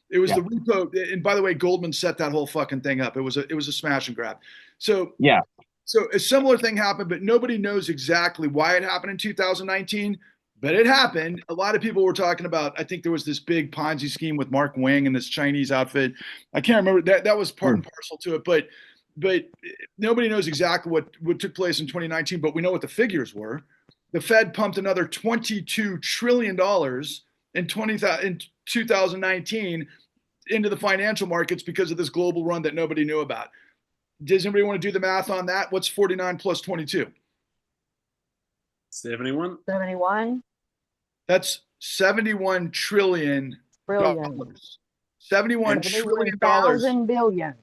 It was the repo. And by the way, Goldman set that whole fucking thing up. It was a smash and grab. So So a similar thing happened, but nobody knows exactly why it happened in 2019. But it happened. A lot of people were talking about, I think there was this big Ponzi scheme with Mark Wang and this Chinese outfit. I can't remember. That was part and parcel to it. But but nobody knows exactly what took place in 2019, but we know what the figures were. The Fed pumped another $22 trillion in 2019 into the financial markets because of this global run that nobody knew about. Does anybody want to do the math on that? What's 49 plus 22? 71. 71 That's $71 trillion. trillion. $71 trillion. 71,000 billion.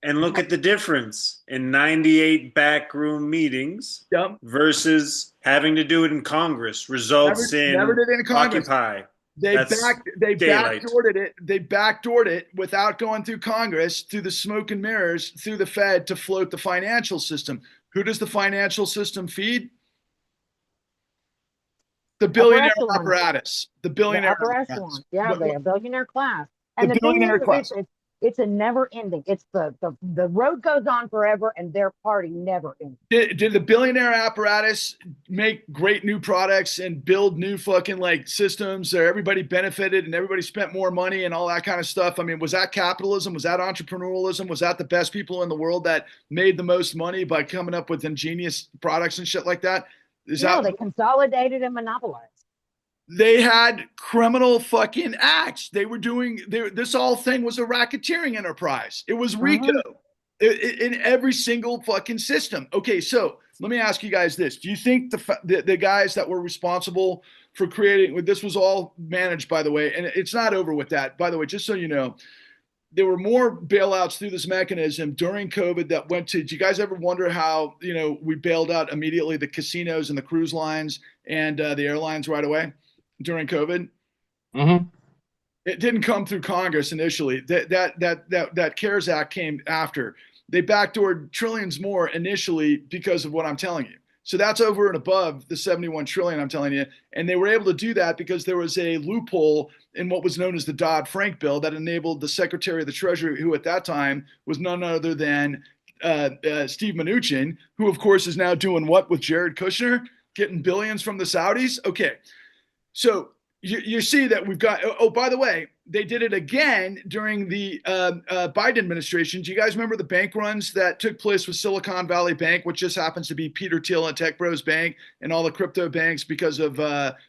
And look at the difference in 98 backroom meetings Yep. versus having to do it in Congress results Never did it in Congress. Occupy. They That's backdoored it. They backdoored it without going through Congress, through the smoke and mirrors, through the Fed to float the financial system. Who does the financial system feed? The billionaire apparatus. The billionaire apparatus. Yeah, the billionaire class. And the billionaire class. It's a never ending. It's the road goes on forever, and their party never ends. Did the billionaire apparatus make great new products and build new fucking like systems where everybody benefited and everybody spent more money and all that kind of stuff? I mean, was that capitalism? Was that entrepreneurialism? Was that the best people in the world that made the most money by coming up with ingenious products and shit like that? They consolidated and monopolized. They had criminal fucking acts. They were doing this whole thing was a racketeering enterprise. It was RICO in every single fucking system. Okay, so let me ask you guys this. Do you think the guys that were responsible for creating this was all managed, by the way, and it's not over with that, by the way, just so you know, there were more bailouts through this mechanism during COVID that went to, do you guys ever wonder how, we bailed out immediately the casinos and the cruise lines and the airlines right away during COVID? Mm-hmm. It didn't come through Congress initially. That CARES Act came after. They backdoored trillions more initially because of what I'm telling you. So that's over and above the 71 trillion I'm telling you. And they were able to do that because there was a loophole in what was known as the Dodd-Frank bill that enabled the Secretary of the Treasury, who at that time was none other than Steve Mnuchin, who of course is now doing what with Jared Kushner, getting billions from the Saudis. Okay. So you see that we've got, oh, by the way, they did it again during the Biden administration. Do you guys remember the bank runs that took place with Silicon Valley Bank, which just happens to be Peter Thiel and Tech Bros Bank and all the crypto banks because of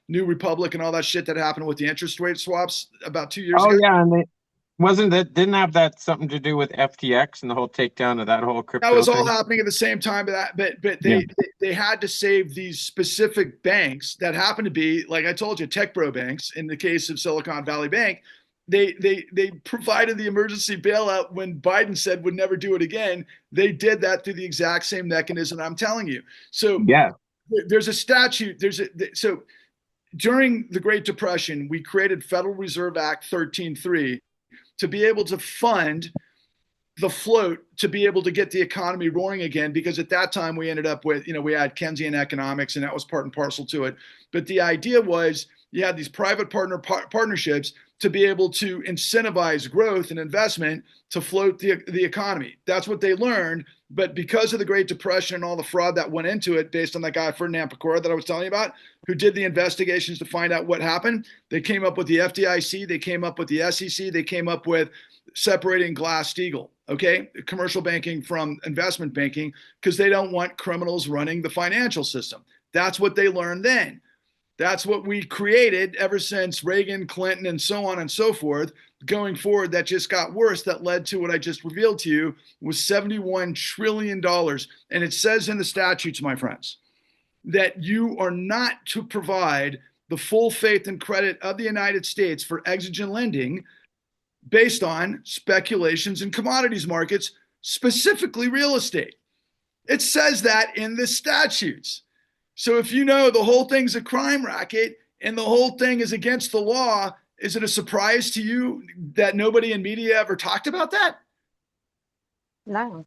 New Republic and all that shit that happened with the interest rate swaps about 2 years ago? Oh, yeah. And didn't have that something to do with FTX and the whole takedown of that whole crypto That was thing? all happening at the same time, but they had to save these specific banks that happened to be, like I told you, tech bro banks. In the case of Silicon Valley Bank, they provided the emergency bailout when Biden said would never do it again. They did that through the exact same mechanism I'm telling you. So yeah, there's a statute. So during the Great Depression, we created Federal Reserve Act 13.3 to be able to fund the float to be able to get the economy roaring again, because at that time we ended up with, we had Keynesian economics and that was part and parcel to it. But the idea was you had these private partnerships to be able to incentivize growth and investment to float the economy. That's what they learned. But because of the Great Depression and all the fraud that went into it, based on that guy, Ferdinand Pecora, that I was telling you about, who did the investigations to find out what happened, they came up with the FDIC, they came up with the SEC, they came up with separating Glass-Steagall, okay, commercial banking from investment banking, because they don't want criminals running the financial system. That's what they learned then. That's what we created ever since Reagan, Clinton, and so on and so forth. Going forward, that just got worse. That led to what I just revealed to you was $71 trillion. And it says in the statutes, my friends, that you are not to provide the full faith and credit of the United States for exigent lending based on speculations in commodities markets, specifically real estate. It says that in the statutes. So if you know the whole thing's a crime racket and the whole thing is against the law, is it a surprise to you that nobody in media ever talked about that? No.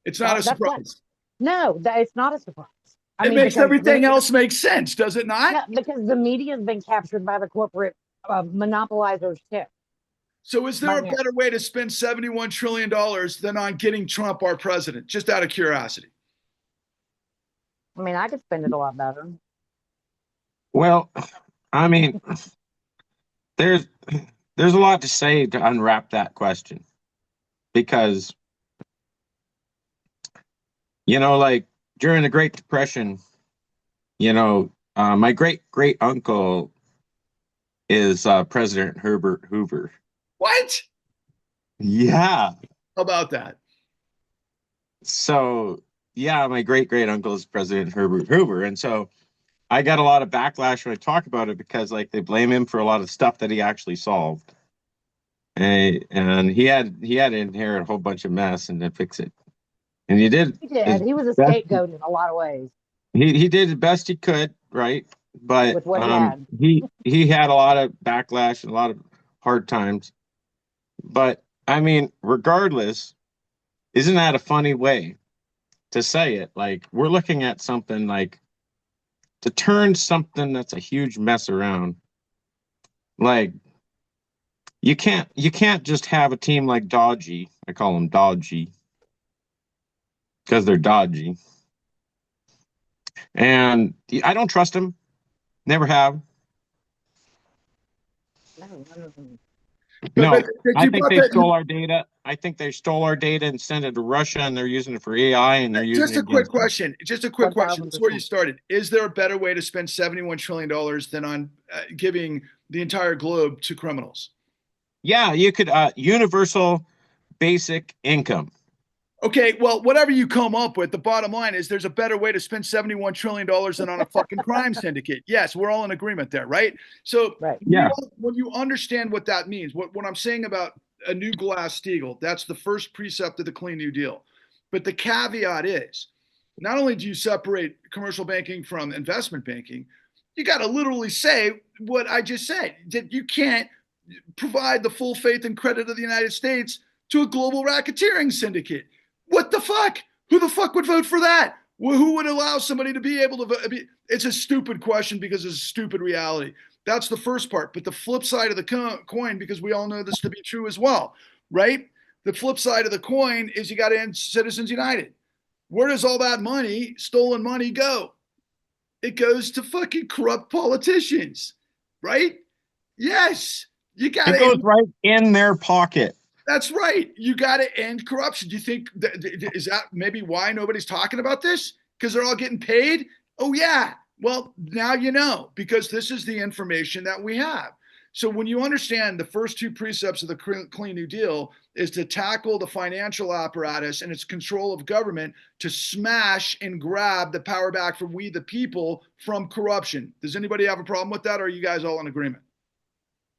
It's not a surprise. No, it's not a surprise. It makes everything else make sense, does it not? Yeah, because the media has been captured by the corporate monopolizers too. So is there a better way to spend $71 trillion than on getting Trump our president, just out of curiosity? I mean, I could spend it a lot better. Well, I mean, there's a lot to say to unwrap that question, because like during the Great Depression, my great uncle is President Herbert Hoover. What? Yeah. How about that? So, yeah, my great uncle is President Herbert Hoover. And so I got a lot of backlash when I talk about it because like they blame him for a lot of stuff that he actually solved. And he had to inherit a whole bunch of mess and then fix it. And he did He did. his He was a best. scapegoat in a lot of ways He did the best he could, right? But with what he had. he had a lot of backlash and a lot of hard times. But I mean, regardless, isn't that a funny way to say it? Like we're looking at something like to turn something that's a huge mess around. Like you can't just have a team like Dodgy. I call them Dodgy because they're dodgy. And I don't trust them. Never have. No, I you think brought they that. stole our data. I think they stole our data and sent it to Russia, and they're using it for AI, and they're using Just it a quick against us. question. Just a quick question. That's where you 1000%. started. Is there a better way to spend $71 trillion than on giving the entire globe to criminals? Yeah, you could universal basic income. Okay, well, whatever you come up with, the bottom line is there's a better way to spend $71 trillion than on a fucking crime syndicate. Yes, we're all in agreement there, right? So Right. Yeah. when you understand what that means, what I'm saying about a new Glass-Steagall, that's the first precept of the Clean New Deal. But the caveat is, not only do you separate commercial banking from investment banking, you got to literally say what I just said, that you can't provide the full faith and credit of the United States to a global racketeering syndicate. What the fuck? Who the fuck would vote for that? Who would allow somebody to be able to vote? It's a stupid question because it's a stupid reality. That's the first part. But the flip side of the coin, because we all know this to be true as well, right? The flip side of the coin is you got to end Citizens United. Where does all that money, stolen money, go? It goes to fucking corrupt politicians, right? Yes. You got It to goes end. right in their pocket. That's right. You got to end corruption. Do you think is that maybe why nobody's talking about this? Because they're all getting paid? Oh, yeah. Well, now you know, because this is the information that we have. So when you understand the first two precepts of the Clean New Deal is to tackle the financial apparatus and its control of government to smash and grab the power back from we the people from corruption. Does anybody have a problem with that, or are you guys all in agreement?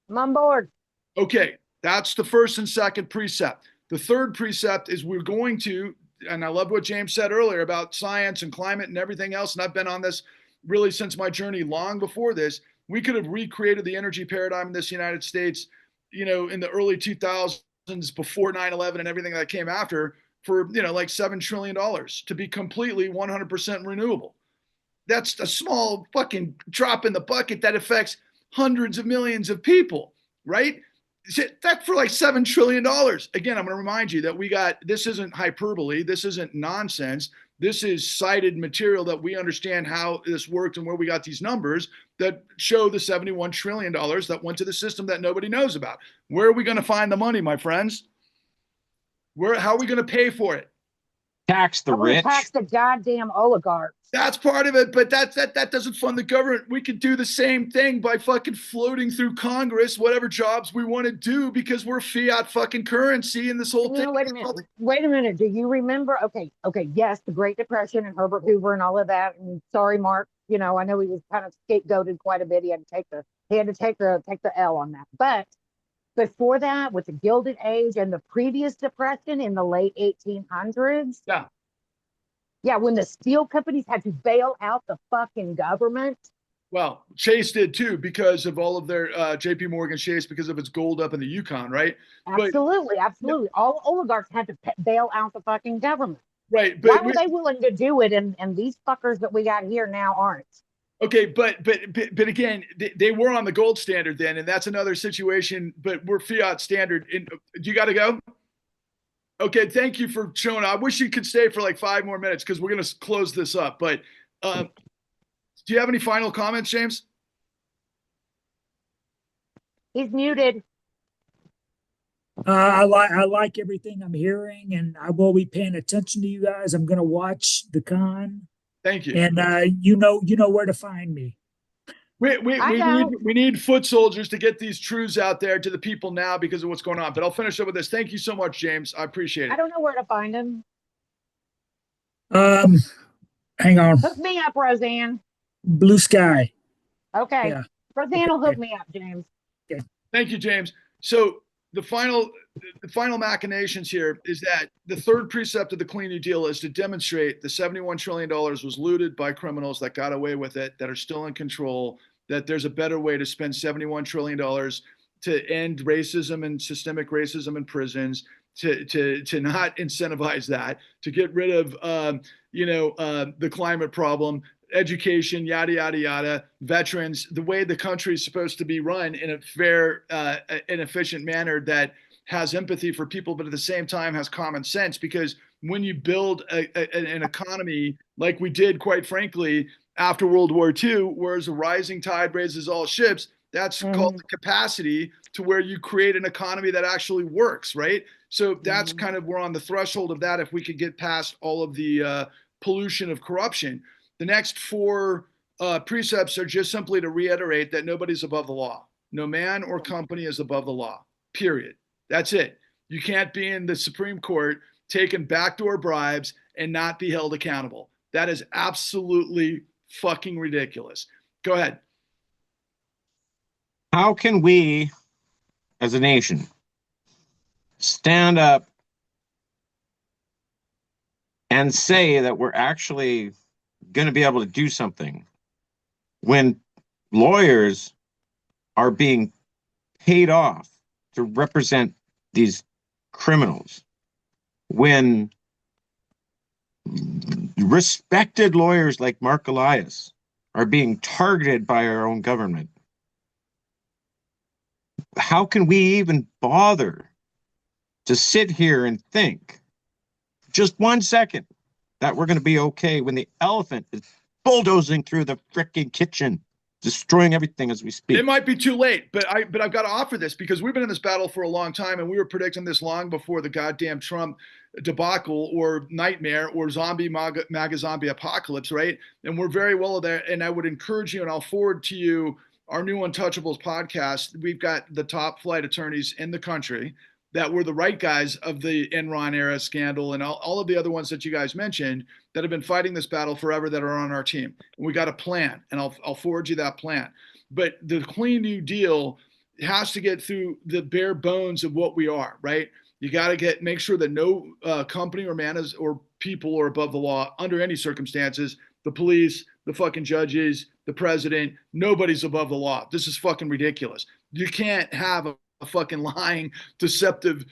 I'm on board. Okay, that's the first and second precept. The third precept is we're going to, and I love what James said earlier about science and climate and everything else, and I've been on this really since my journey long before this. We could have recreated the energy paradigm in this United States, in the early 2000s before 9/11 and everything that came after for, like $7 trillion to be completely 100% renewable. That's a small fucking drop in the bucket that affects hundreds of millions of people, right? That for like $7 trillion. Again, I'm going to remind you that this isn't hyperbole. This isn't nonsense. This is cited material that we understand how this worked and where we got these numbers that show the $71 trillion that went to the system that nobody knows about. Where are we going to find the money, my friends? How are we going to pay for it? Tax the I'm going to rich. tax the goddamn oligarchs. That's part of it, but that doesn't fund the government. We could do the same thing by fucking floating through Congress, whatever jobs we want to do, because we're fiat fucking currency and this whole thing. Wait a minute. Wait a minute. Do you remember? Okay. Yes, the Great Depression and Herbert Hoover and all of that. And sorry, Mark. I know he was kind of scapegoated quite a bit. He had to take the L on that. But before that, with the Gilded Age and the previous depression in the late 1800s. Yeah. Yeah, when the steel companies had to bail out the fucking government. Well, Chase did too because of all of their J.P. Morgan Chase because of its gold up in the Yukon, right? Absolutely. All oligarchs had to bail out the fucking government. Right. Why were they willing to do it, and these fuckers that we got here now aren't? Okay, but again, they were on the gold standard then, and that's another situation. But we're fiat standard. You got to go. Okay, thank you for showing up. I wish you could stay for like 5 more minutes because we're going to close this up. But do you have any final comments, James? He's muted. I like everything I'm hearing, and I will be paying attention to you guys. I'm going to watch the con, Thank you. and you know where to find me. I don't. We need foot soldiers to get these truths out there to the people now because of what's going on. But I'll finish up with this. Thank you so much, James. I appreciate I it. don't know where to find him. Um, Hang on, Hook me up, Roseanne. Bluesky. Okay. Yeah. Roseanne will hook Okay. me up, James. Okay. Thank you, James. So the final machinations here is that the third precept of the Clean New Deal is to demonstrate the $71 trillion was looted by criminals that got away with it, that are still in control, that there's a better way to spend $71 trillion to end racism and systemic racism in prisons, to not incentivize that, to get rid of the climate problem, education, yada yada yada, veterans, the way the country is supposed to be run in a fair and efficient manner that has empathy for people, but at the same time has common sense. Because when you build an economy like we did, quite frankly, after World War II, whereas a rising tide raises all ships, that's called the capacity to where you create an economy that actually works, right? So that's kind of, we're on the threshold of that. If we could get past all of the pollution of corruption, the next four precepts are just simply to reiterate that nobody's above the law. No man or company is above the law, period. That's it. You can't be in the Supreme Court taking backdoor bribes and not be held accountable. That is absolutely fucking ridiculous. Go ahead. How can we, as a nation, stand up and say that we're actually going to be able to do something when lawyers are being paid off to represent these criminals, when respected lawyers like Mark Elias are being targeted by our own government? How can we even bother to sit here and think just 1 second that we're going to be okay when the elephant is bulldozing through the freaking kitchen, destroying everything as we speak? It might be too late, but I've got to offer this because we've been in this battle for a long time, and we were predicting this long before the goddamn Trump debacle or nightmare or MAGA zombie apocalypse, right? And we're very well there. And I would encourage you, and I'll forward to you our new Untouchables podcast. We've got the top flight attorneys in the country that were the right guys of the Enron era scandal and all of the other ones that you guys mentioned that have been fighting this battle forever that are on our team. And we got a plan, and I'll forward you that plan. But the Clean New Deal has to get through the bare bones of what we are, right? You got to make sure that no company or man or people are above the law under any circumstances. The police, the fucking judges, the president, nobody's above the law. This is fucking ridiculous. You can't have a fucking lying, deceptive,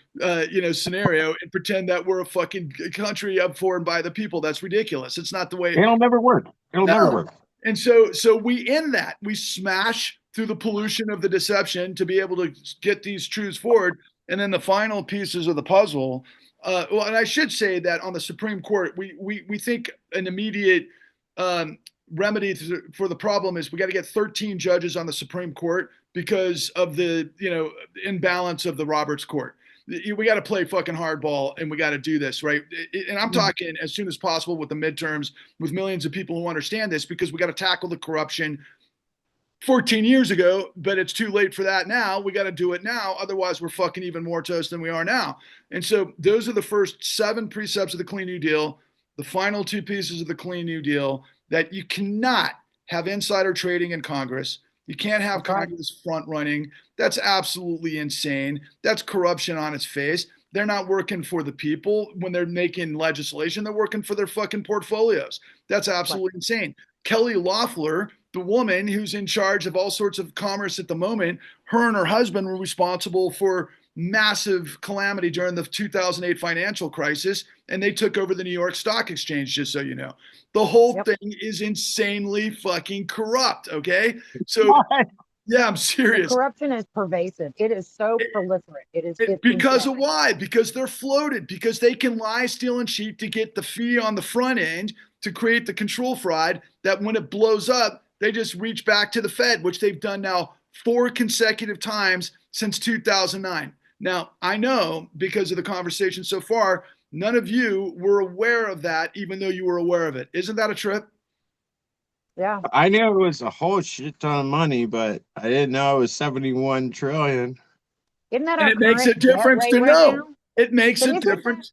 scenario and pretend that we're a fucking country up for and by the people. That's ridiculous. It's not the way. It'll never work. Never work. And so we end that. We smash through the pollution of the deception to be able to get these truths forward. And then the final pieces of the puzzle. And I should say that on the Supreme Court, we think an immediate remedy for the problem is we got to get 13 judges on the Supreme Court because of the imbalance of the Roberts Court. We got to play fucking hardball, and we got to do this, right? And I'm talking as soon as possible with the midterms, with millions of people who understand this, because we got to tackle the corruption 14 years ago, but it's too late for that now. We got to do it now. Otherwise, we're fucking even more toast than we are now. And so those are the first 7 precepts of the Clean New Deal, the final 2 pieces of the Clean New Deal, that you cannot have insider trading in Congress. You can't have Congress front running. That's absolutely insane. That's corruption on its face. They're not working for the people when they're making legislation. They're working for their fucking portfolios. That's absolutely insane. Kelly Loeffler, the woman who's in charge of all sorts of commerce at the moment, her and her husband were responsible for massive calamity during the 2008 financial crisis, and they took over the New York Stock Exchange, just so you know. The whole thing is insanely fucking corrupt, okay? So, yeah, I'm serious. The corruption is pervasive. It is so proliferate. It's because insane. Of why? Because they're floated, because they can lie, steal, and cheat to get the fee on the front end to create the control fraud that when it blows up, they just reach back to the Fed, which they've done now 4 consecutive times since 2009. Now, I know because of the conversation so far, none of you were aware of that, even though you were aware of it. Isn't that a trip? Yeah. I knew it was a whole shit ton of money, but I didn't know it was 71 trillion. Isn't that And our it makes a current debt difference rate to right know. now? It makes But a isn't that difference.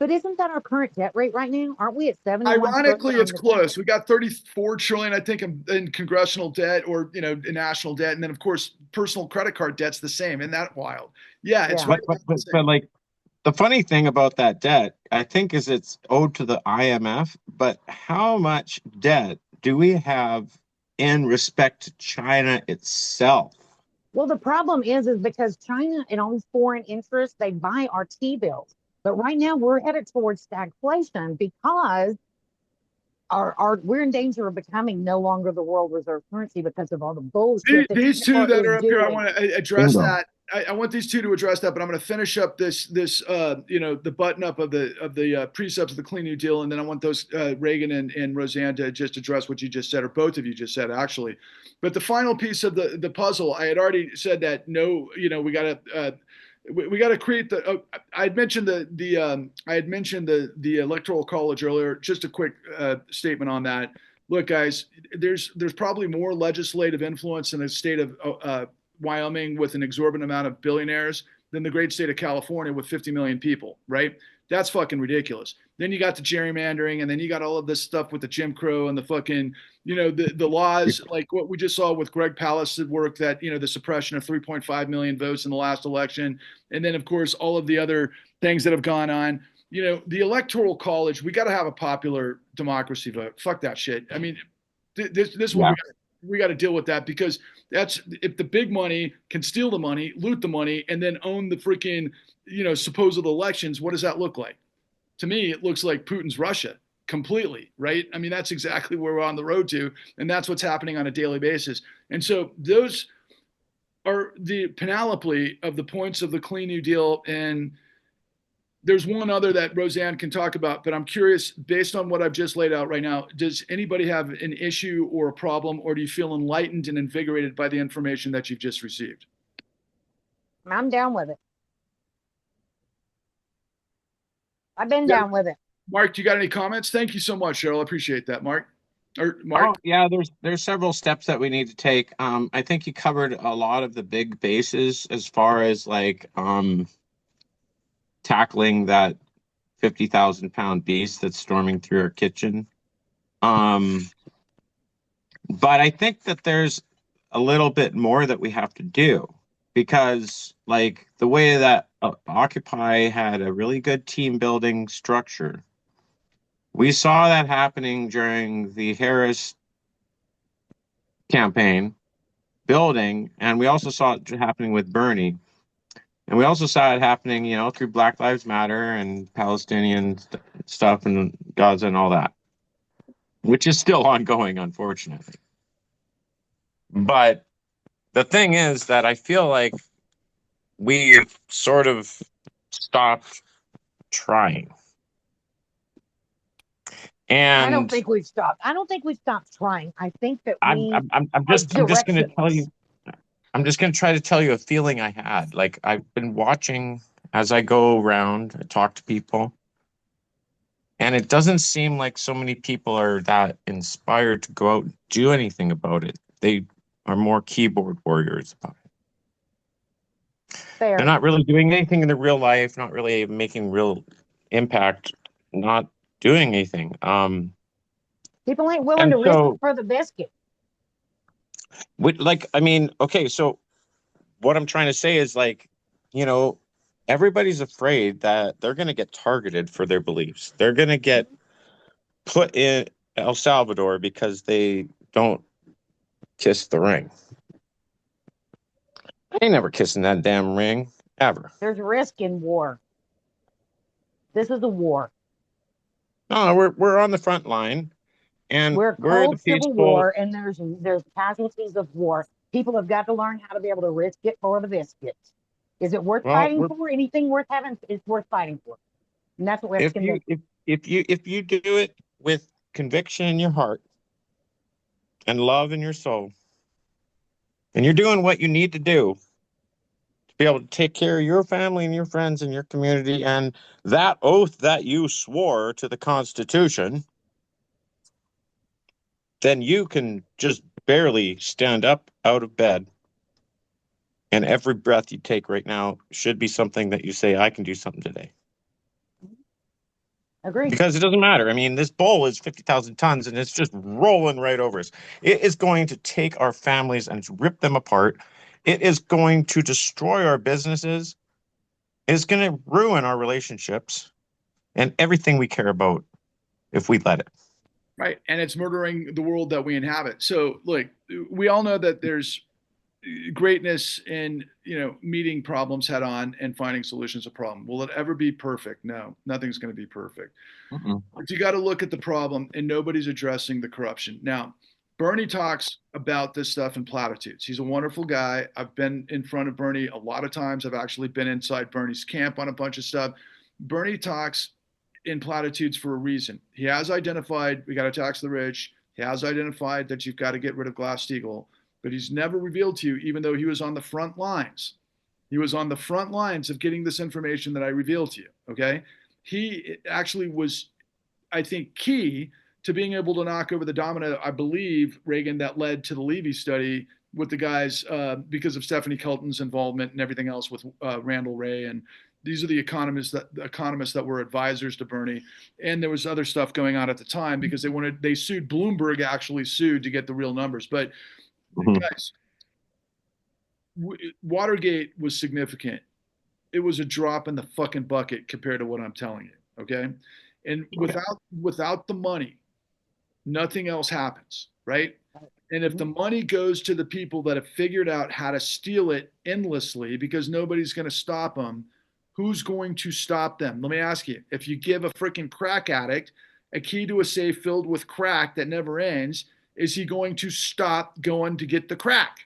but isn't that our current debt rate right now? Aren't we at 71 Ironically, trillion it's on the 10? close. We got 34 trillion, I think, in congressional debt, or in national debt, and then of course personal credit card debt's the same. Isn't that wild? Yeah, it's Yeah. right But, about the same. like, the funny thing about that debt, I think, is it's owed to the IMF, but how much debt do we have in respect to China itself? Well, the problem is because China, it owns foreign interests. They buy our T-bills. But right now we're headed towards stagflation because our we're in danger of becoming no longer the world reserve currency because of all the bullshit that These two China that is are up here, I doing. want to address Bingo. that. I want these two to address that, but I'm going to finish up this the button up of the precepts of the Clean New Deal, and then I want those Reagan and Roseanne to just address what you just said, or both of you just said actually. But the final piece of the puzzle, I had already said that no, we got to. We got to create the. I had mentioned the electoral college earlier. Just a quick statement on that. Look, guys, there's probably more legislative influence in the state of Wyoming with an exorbitant amount of billionaires than the great state of California with 50 million people, right? That's fucking ridiculous. Then you got the gerrymandering, and then you got all of this stuff with the Jim Crow and the fucking, the laws, like what we just saw with Greg Palast's work, that, the suppression of 3.5 million votes in the last election. And then, of course, all of the other things that have gone on. The electoral college, we got to have a popular democracy vote. Fuck that shit. I mean, this is what Yeah. we got to deal with that, because that's, if the big money can steal the money, loot the money, and then own the freaking, supposed elections, what does that look like? To me, it looks like Putin's Russia completely, right? I mean, that's exactly where we're on the road to, and that's what's happening on a daily basis. And so those are the panoply of the points of the Clean New Deal. And there's one other that Roseanne can talk about, but I'm curious, based on what I've just laid out right now, does anybody have an issue or a problem, or do you feel enlightened and invigorated by the information that you've just received? I'm down with it. I've been Yeah. down with it. Mark, do you got any comments? Thank you so much, Cheryl. I appreciate that, Mark. Or Oh, Mark? yeah, there's several steps that we need to take. I think you covered a lot of the big bases as far as like tackling that 50,000-pound beast that's storming through our kitchen. But I think that there's a little bit more that we have to do, because like the way that Occupy had a really good team building structure, we saw that happening during the Harris campaign building, and we also saw it happening with Bernie, and we also saw it happening, through Black Lives Matter and Palestinian stuff and Gaza and all that, which is still ongoing, unfortunately. But the thing is that I feel like we've sort of stopped trying. I don't And think we've stopped. I don't think we've stopped trying. I think that I'm we I'm I'm are just I'm just going to tell directionless. you, I'm just going to try to tell you a feeling I had. Like, I've been watching as I go around, I talk to people, and it doesn't seem like so many people are that inspired to go out and do anything about it. They are more keyboard warriors about it. They're Fair. not really doing anything in their real life, not really making real impact, not doing anything. People ain't willing And to risk it so, for the biscuit. I mean, okay, so what I'm trying to say is, like, you know, everybody's afraid that they're going to get targeted for their beliefs. They're going to get put in El Salvador because they don't kiss the ring. I ain't never kissing that damn ring, ever. There's risk in war. This is a war. No, we're on the front line, and We're we're the cold civil peaceful. war, and there's casualties of war. People have got to learn how to be able to risk it for the biscuit. Is it worth Well, fighting for? Anything worth having is worth fighting for, and that's what we have to if convince. you do it with conviction in your heart and love in your soul, and you're doing what you need to do to be able to take care of your family and your friends and your community, and that oath that you swore to the Constitution, then you can just barely stand up out of bed. And every breath you take right now should be something that you say, I can do something today. Agreed. Because it doesn't matter. I mean, this bowl is 50,000 tons and it's just rolling right over us. It is going to take our families and rip them apart. It is going to destroy our businesses. It's going to ruin our relationships and everything we care about if we let it. Right. And it's murdering the world that we inhabit. So, look, we all know that there's greatness in, meeting problems head on and finding solutions to problem. Will it ever be perfect? No, nothing's going to be perfect. But you got to look at the problem, and nobody's addressing the corruption. Now, Bernie talks about this stuff in platitudes. He's a wonderful guy. I've been in front of Bernie a lot of times. I've actually been inside Bernie's camp on a bunch of stuff. Bernie talks in platitudes for a reason. He has identified we got to tax the rich. He has identified that you've got to get rid of Glass-Steagall, but he's never revealed to you, even though he was on the front lines. He was on the front lines of getting this information that I revealed to you. Okay. He actually was, I think, key to being able to knock over the domino, I believe, Reagan, that led to the Levy study with the guys because of Stephanie Kelton's involvement and everything else with Randall Wray. And these are the economists that were advisors to Bernie. And there was other stuff going on at the time because they sued, Bloomberg actually sued to get the real numbers. But guys, Watergate was significant. It was a drop in the fucking bucket compared to what I'm telling you. Okay. And without the money, nothing else happens, right? And if the money goes to the people that have figured out how to steal it endlessly because nobody's going to stop them, who's going to stop them? Let me ask you, if you give a freaking crack addict a key to a safe filled with crack that never ends, is he going to stop going to get the crack?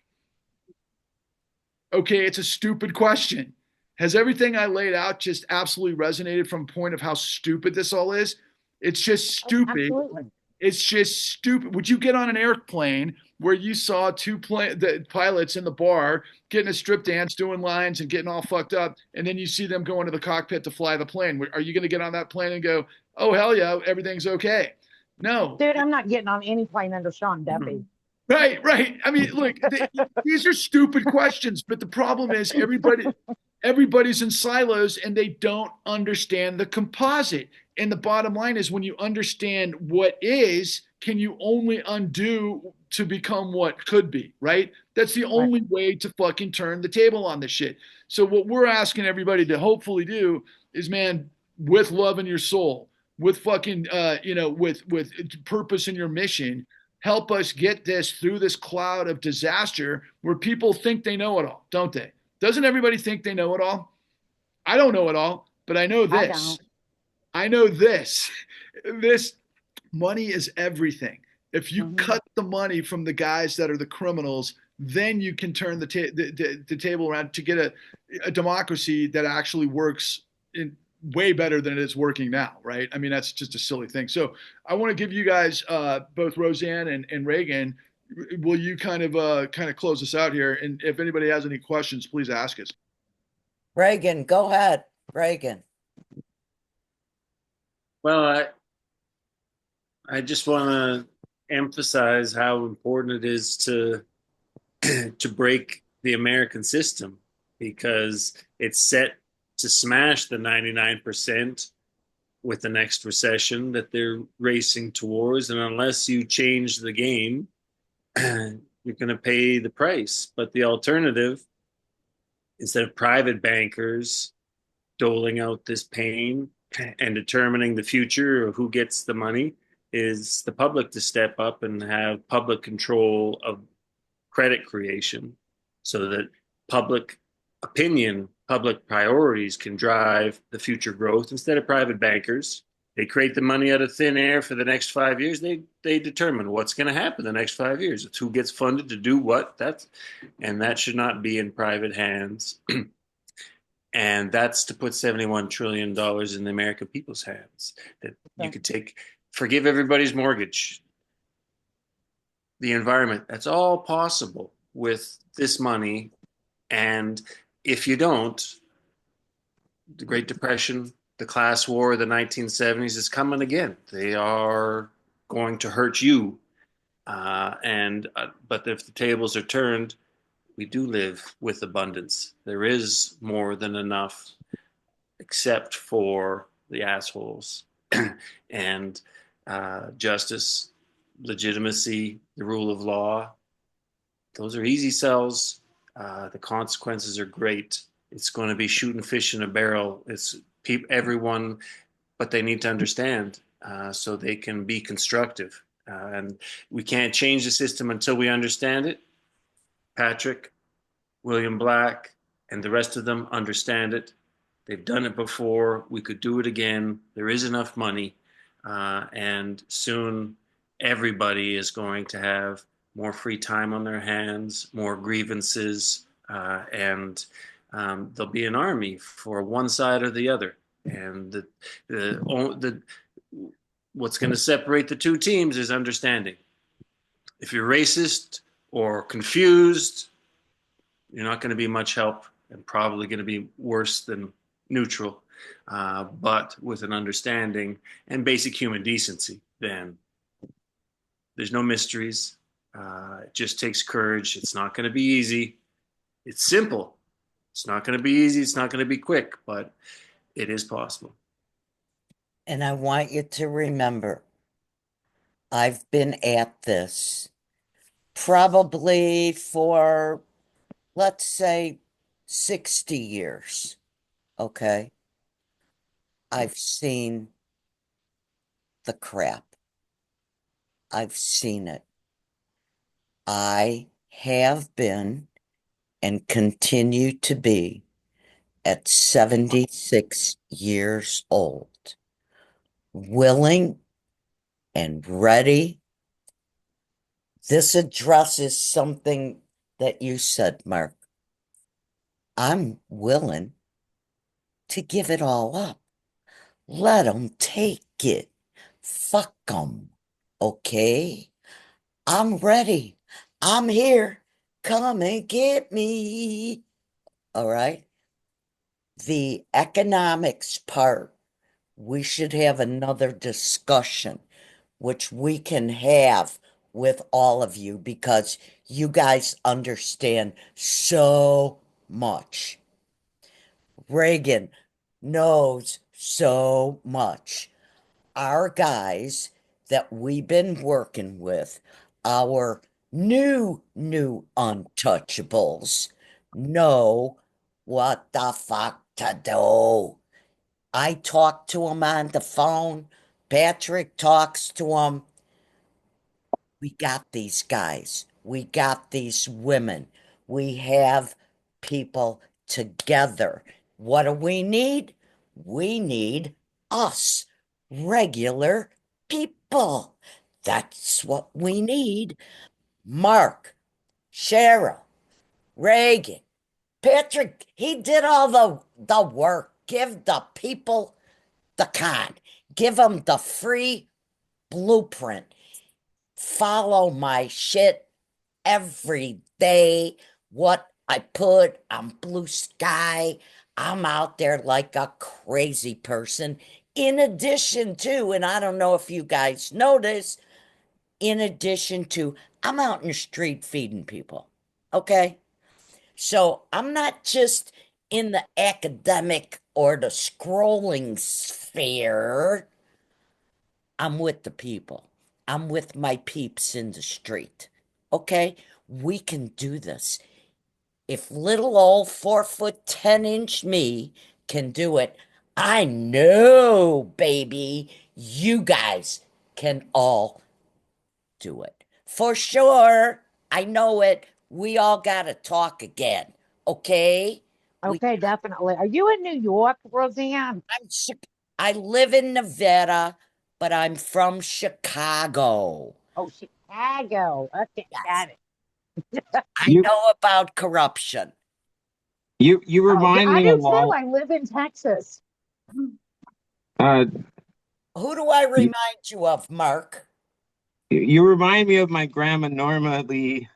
Okay, it's a stupid question. Has everything I laid out just absolutely resonated from a point of how stupid this all is? It's just stupid. Absolutely. It's just stupid. Would you get on an airplane where you saw the pilots in the bar getting a strip dance, doing lines and getting all fucked up, and then you see them go into the cockpit to fly the plane? Are you going to get on that plane and go, oh, hell yeah, everything's okay? No. Dude, I'm not getting on any plane under Sean Duffy. Right. I mean, look, these are stupid questions, but the problem is everybody's in silos and they don't understand the composite. And the bottom line is when you understand what is, can you only undo to become what could be, right? That's the only way to fucking turn the table on this shit. So what we're asking everybody to hopefully do is, man, with love in your soul, with fucking, with purpose in your mission, help us get this through this cloud of disaster where people think they know it all, don't they? Doesn't everybody think they know it all? I don't know it all, but I know this. I know this. This money is everything. If you cut the money from the guys that are the criminals, then you can turn the table around to get a democracy that actually works way better than it is working now, right? I mean, that's just a silly thing. So I want to give you guys, both Rose Ann and Reagan, will you kind of close us out here? And if anybody has any questions, please ask us. Reagan, go ahead. Reagan. Well, I just want to emphasize how important it is to break the American system, because it's set to smash the 99% with the next recession that they're racing towards. And unless you change the game, you're going to pay the price. But the alternative, instead of private bankers doling out this pain and determining the future of who gets the money, is the public to step up and have public control of credit creation so that public opinion, public priorities can drive the future growth instead of private bankers. They create the money out of thin air for the next 5 years. They determine what's going to happen the next 5 years. It's who gets funded to do what. And that should not be in private hands. And that's to put $71 trillion in the American people's hands. That you could forgive everybody's mortgage. The environment, that's all possible with this money. And if you don't, the Great Depression, the class war, the 1970s is coming again. They are going to hurt you. But if the tables are turned, we do live with abundance. There is more than enough, except for the assholes. And justice, legitimacy, the rule of law, those are easy sells. The consequences are great. It's going to be shooting fish in a barrel. It's everyone, but they need to understand so they can be constructive. And we can't change the system until we understand it. Patrick, William Black, and the rest of them understand it. They've done it before. We could do it again. There is enough money. And soon everybody is going to have more free time on their hands, more grievances, and there'll be an army for one side or the other. And what's going to separate the two teams is understanding. If you're racist or confused, you're not going to be much help and probably going to be worse than neutral. But with an understanding and basic human decency, then there's no mysteries. It just takes courage. It's not going to be easy. It's simple. It's not going to be easy. It's not going to be quick, but it is possible. And I want you to remember, I've been at this probably for, let's say, 60 years. Okay? I've seen the crap. I've seen it. I have been and continue to be at 76 years old, willing and ready. This addresses something that you said, Mark. I'm willing to give it all up. Let them take it. Fuck them. Okay? I'm ready. I'm here. Come and get me. All right? The economics part, we should have another discussion, which we can have with all of you because you guys understand so much. Reagan knows so much. Our guys that we've been working with, our new untouchables, know what the fuck to do. I talk to them on the phone. Patrick talks to them. We got these guys. We got these women. We have people together. What do we need? We need us, regular people. That's what we need. Mark, Cheryl, Reagan, Patrick, he did all the work. Give the people the con. Give them the free blueprint. Follow my shit every day. What I put on Bluesky. I'm out there like a crazy person. In addition to, and I don't know if you guys notice, in addition to, I'm out in the street feeding people. Okay? So I'm not just in the academic or the scrolling sphere. I'm with the people. I'm with my peeps in the street. Okay? We can do this. If little old 4'10" me can do it, I know, baby, you guys can all do it. For sure. I know it. We all got to talk again. Okay? Okay, definitely. Are you in New York, Roseanne? I live in Nevada, but I'm from Chicago. Oh, Chicago. Okay, got it. I know about corruption. You Oh, remind I me a do too. lot. I live in Texas. Who do I remind you of, Mark? You remind me of my grandma Norma Lee.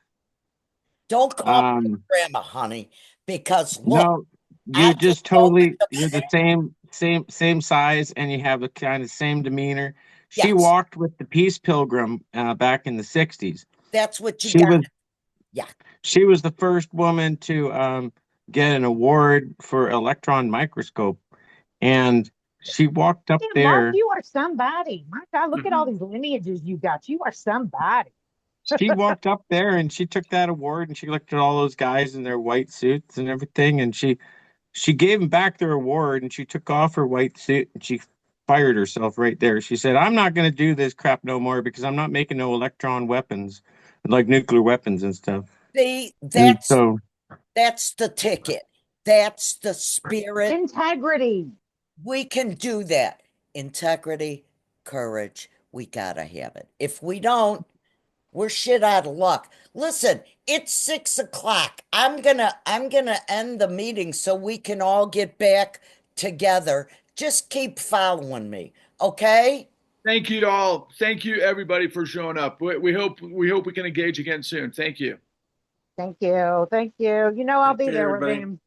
Don't call me grandma, honey. Because look, No, you I just just opened totally, the you're the same size, and you have the kind of same demeanor. She yes, walked with the Peace Pilgrim back in the 60s. that's what you She got. was Yeah. she was the first woman to get an award for electron microscope, and she walked up Yeah, Mark, there. you are somebody. My God, look at all Mhm. these lineages you got. You are somebody. She walked up there and she took that award, and she looked at all those guys in their white suits and everything, and she gave them back their award, and she took off her white suit and she fired herself right there. She said, "I'm not going to do this crap no more because I'm not making no electron weapons, like nuclear weapons and stuff." See, And so, that's the ticket. That's the spirit. Integrity. We can do that. Integrity, courage, we gotta have it. If we don't, we're shit out of luck. Listen, it's 6 o'clock. I'm gonna end the meeting so we can all get back together. Just keep following me, okay? Thank you all. Thank you everybody for showing up. We hope we can engage again soon. Thank you. Thank you. Thank you. You know, I'll Take be care, there, everybody. Ravinham.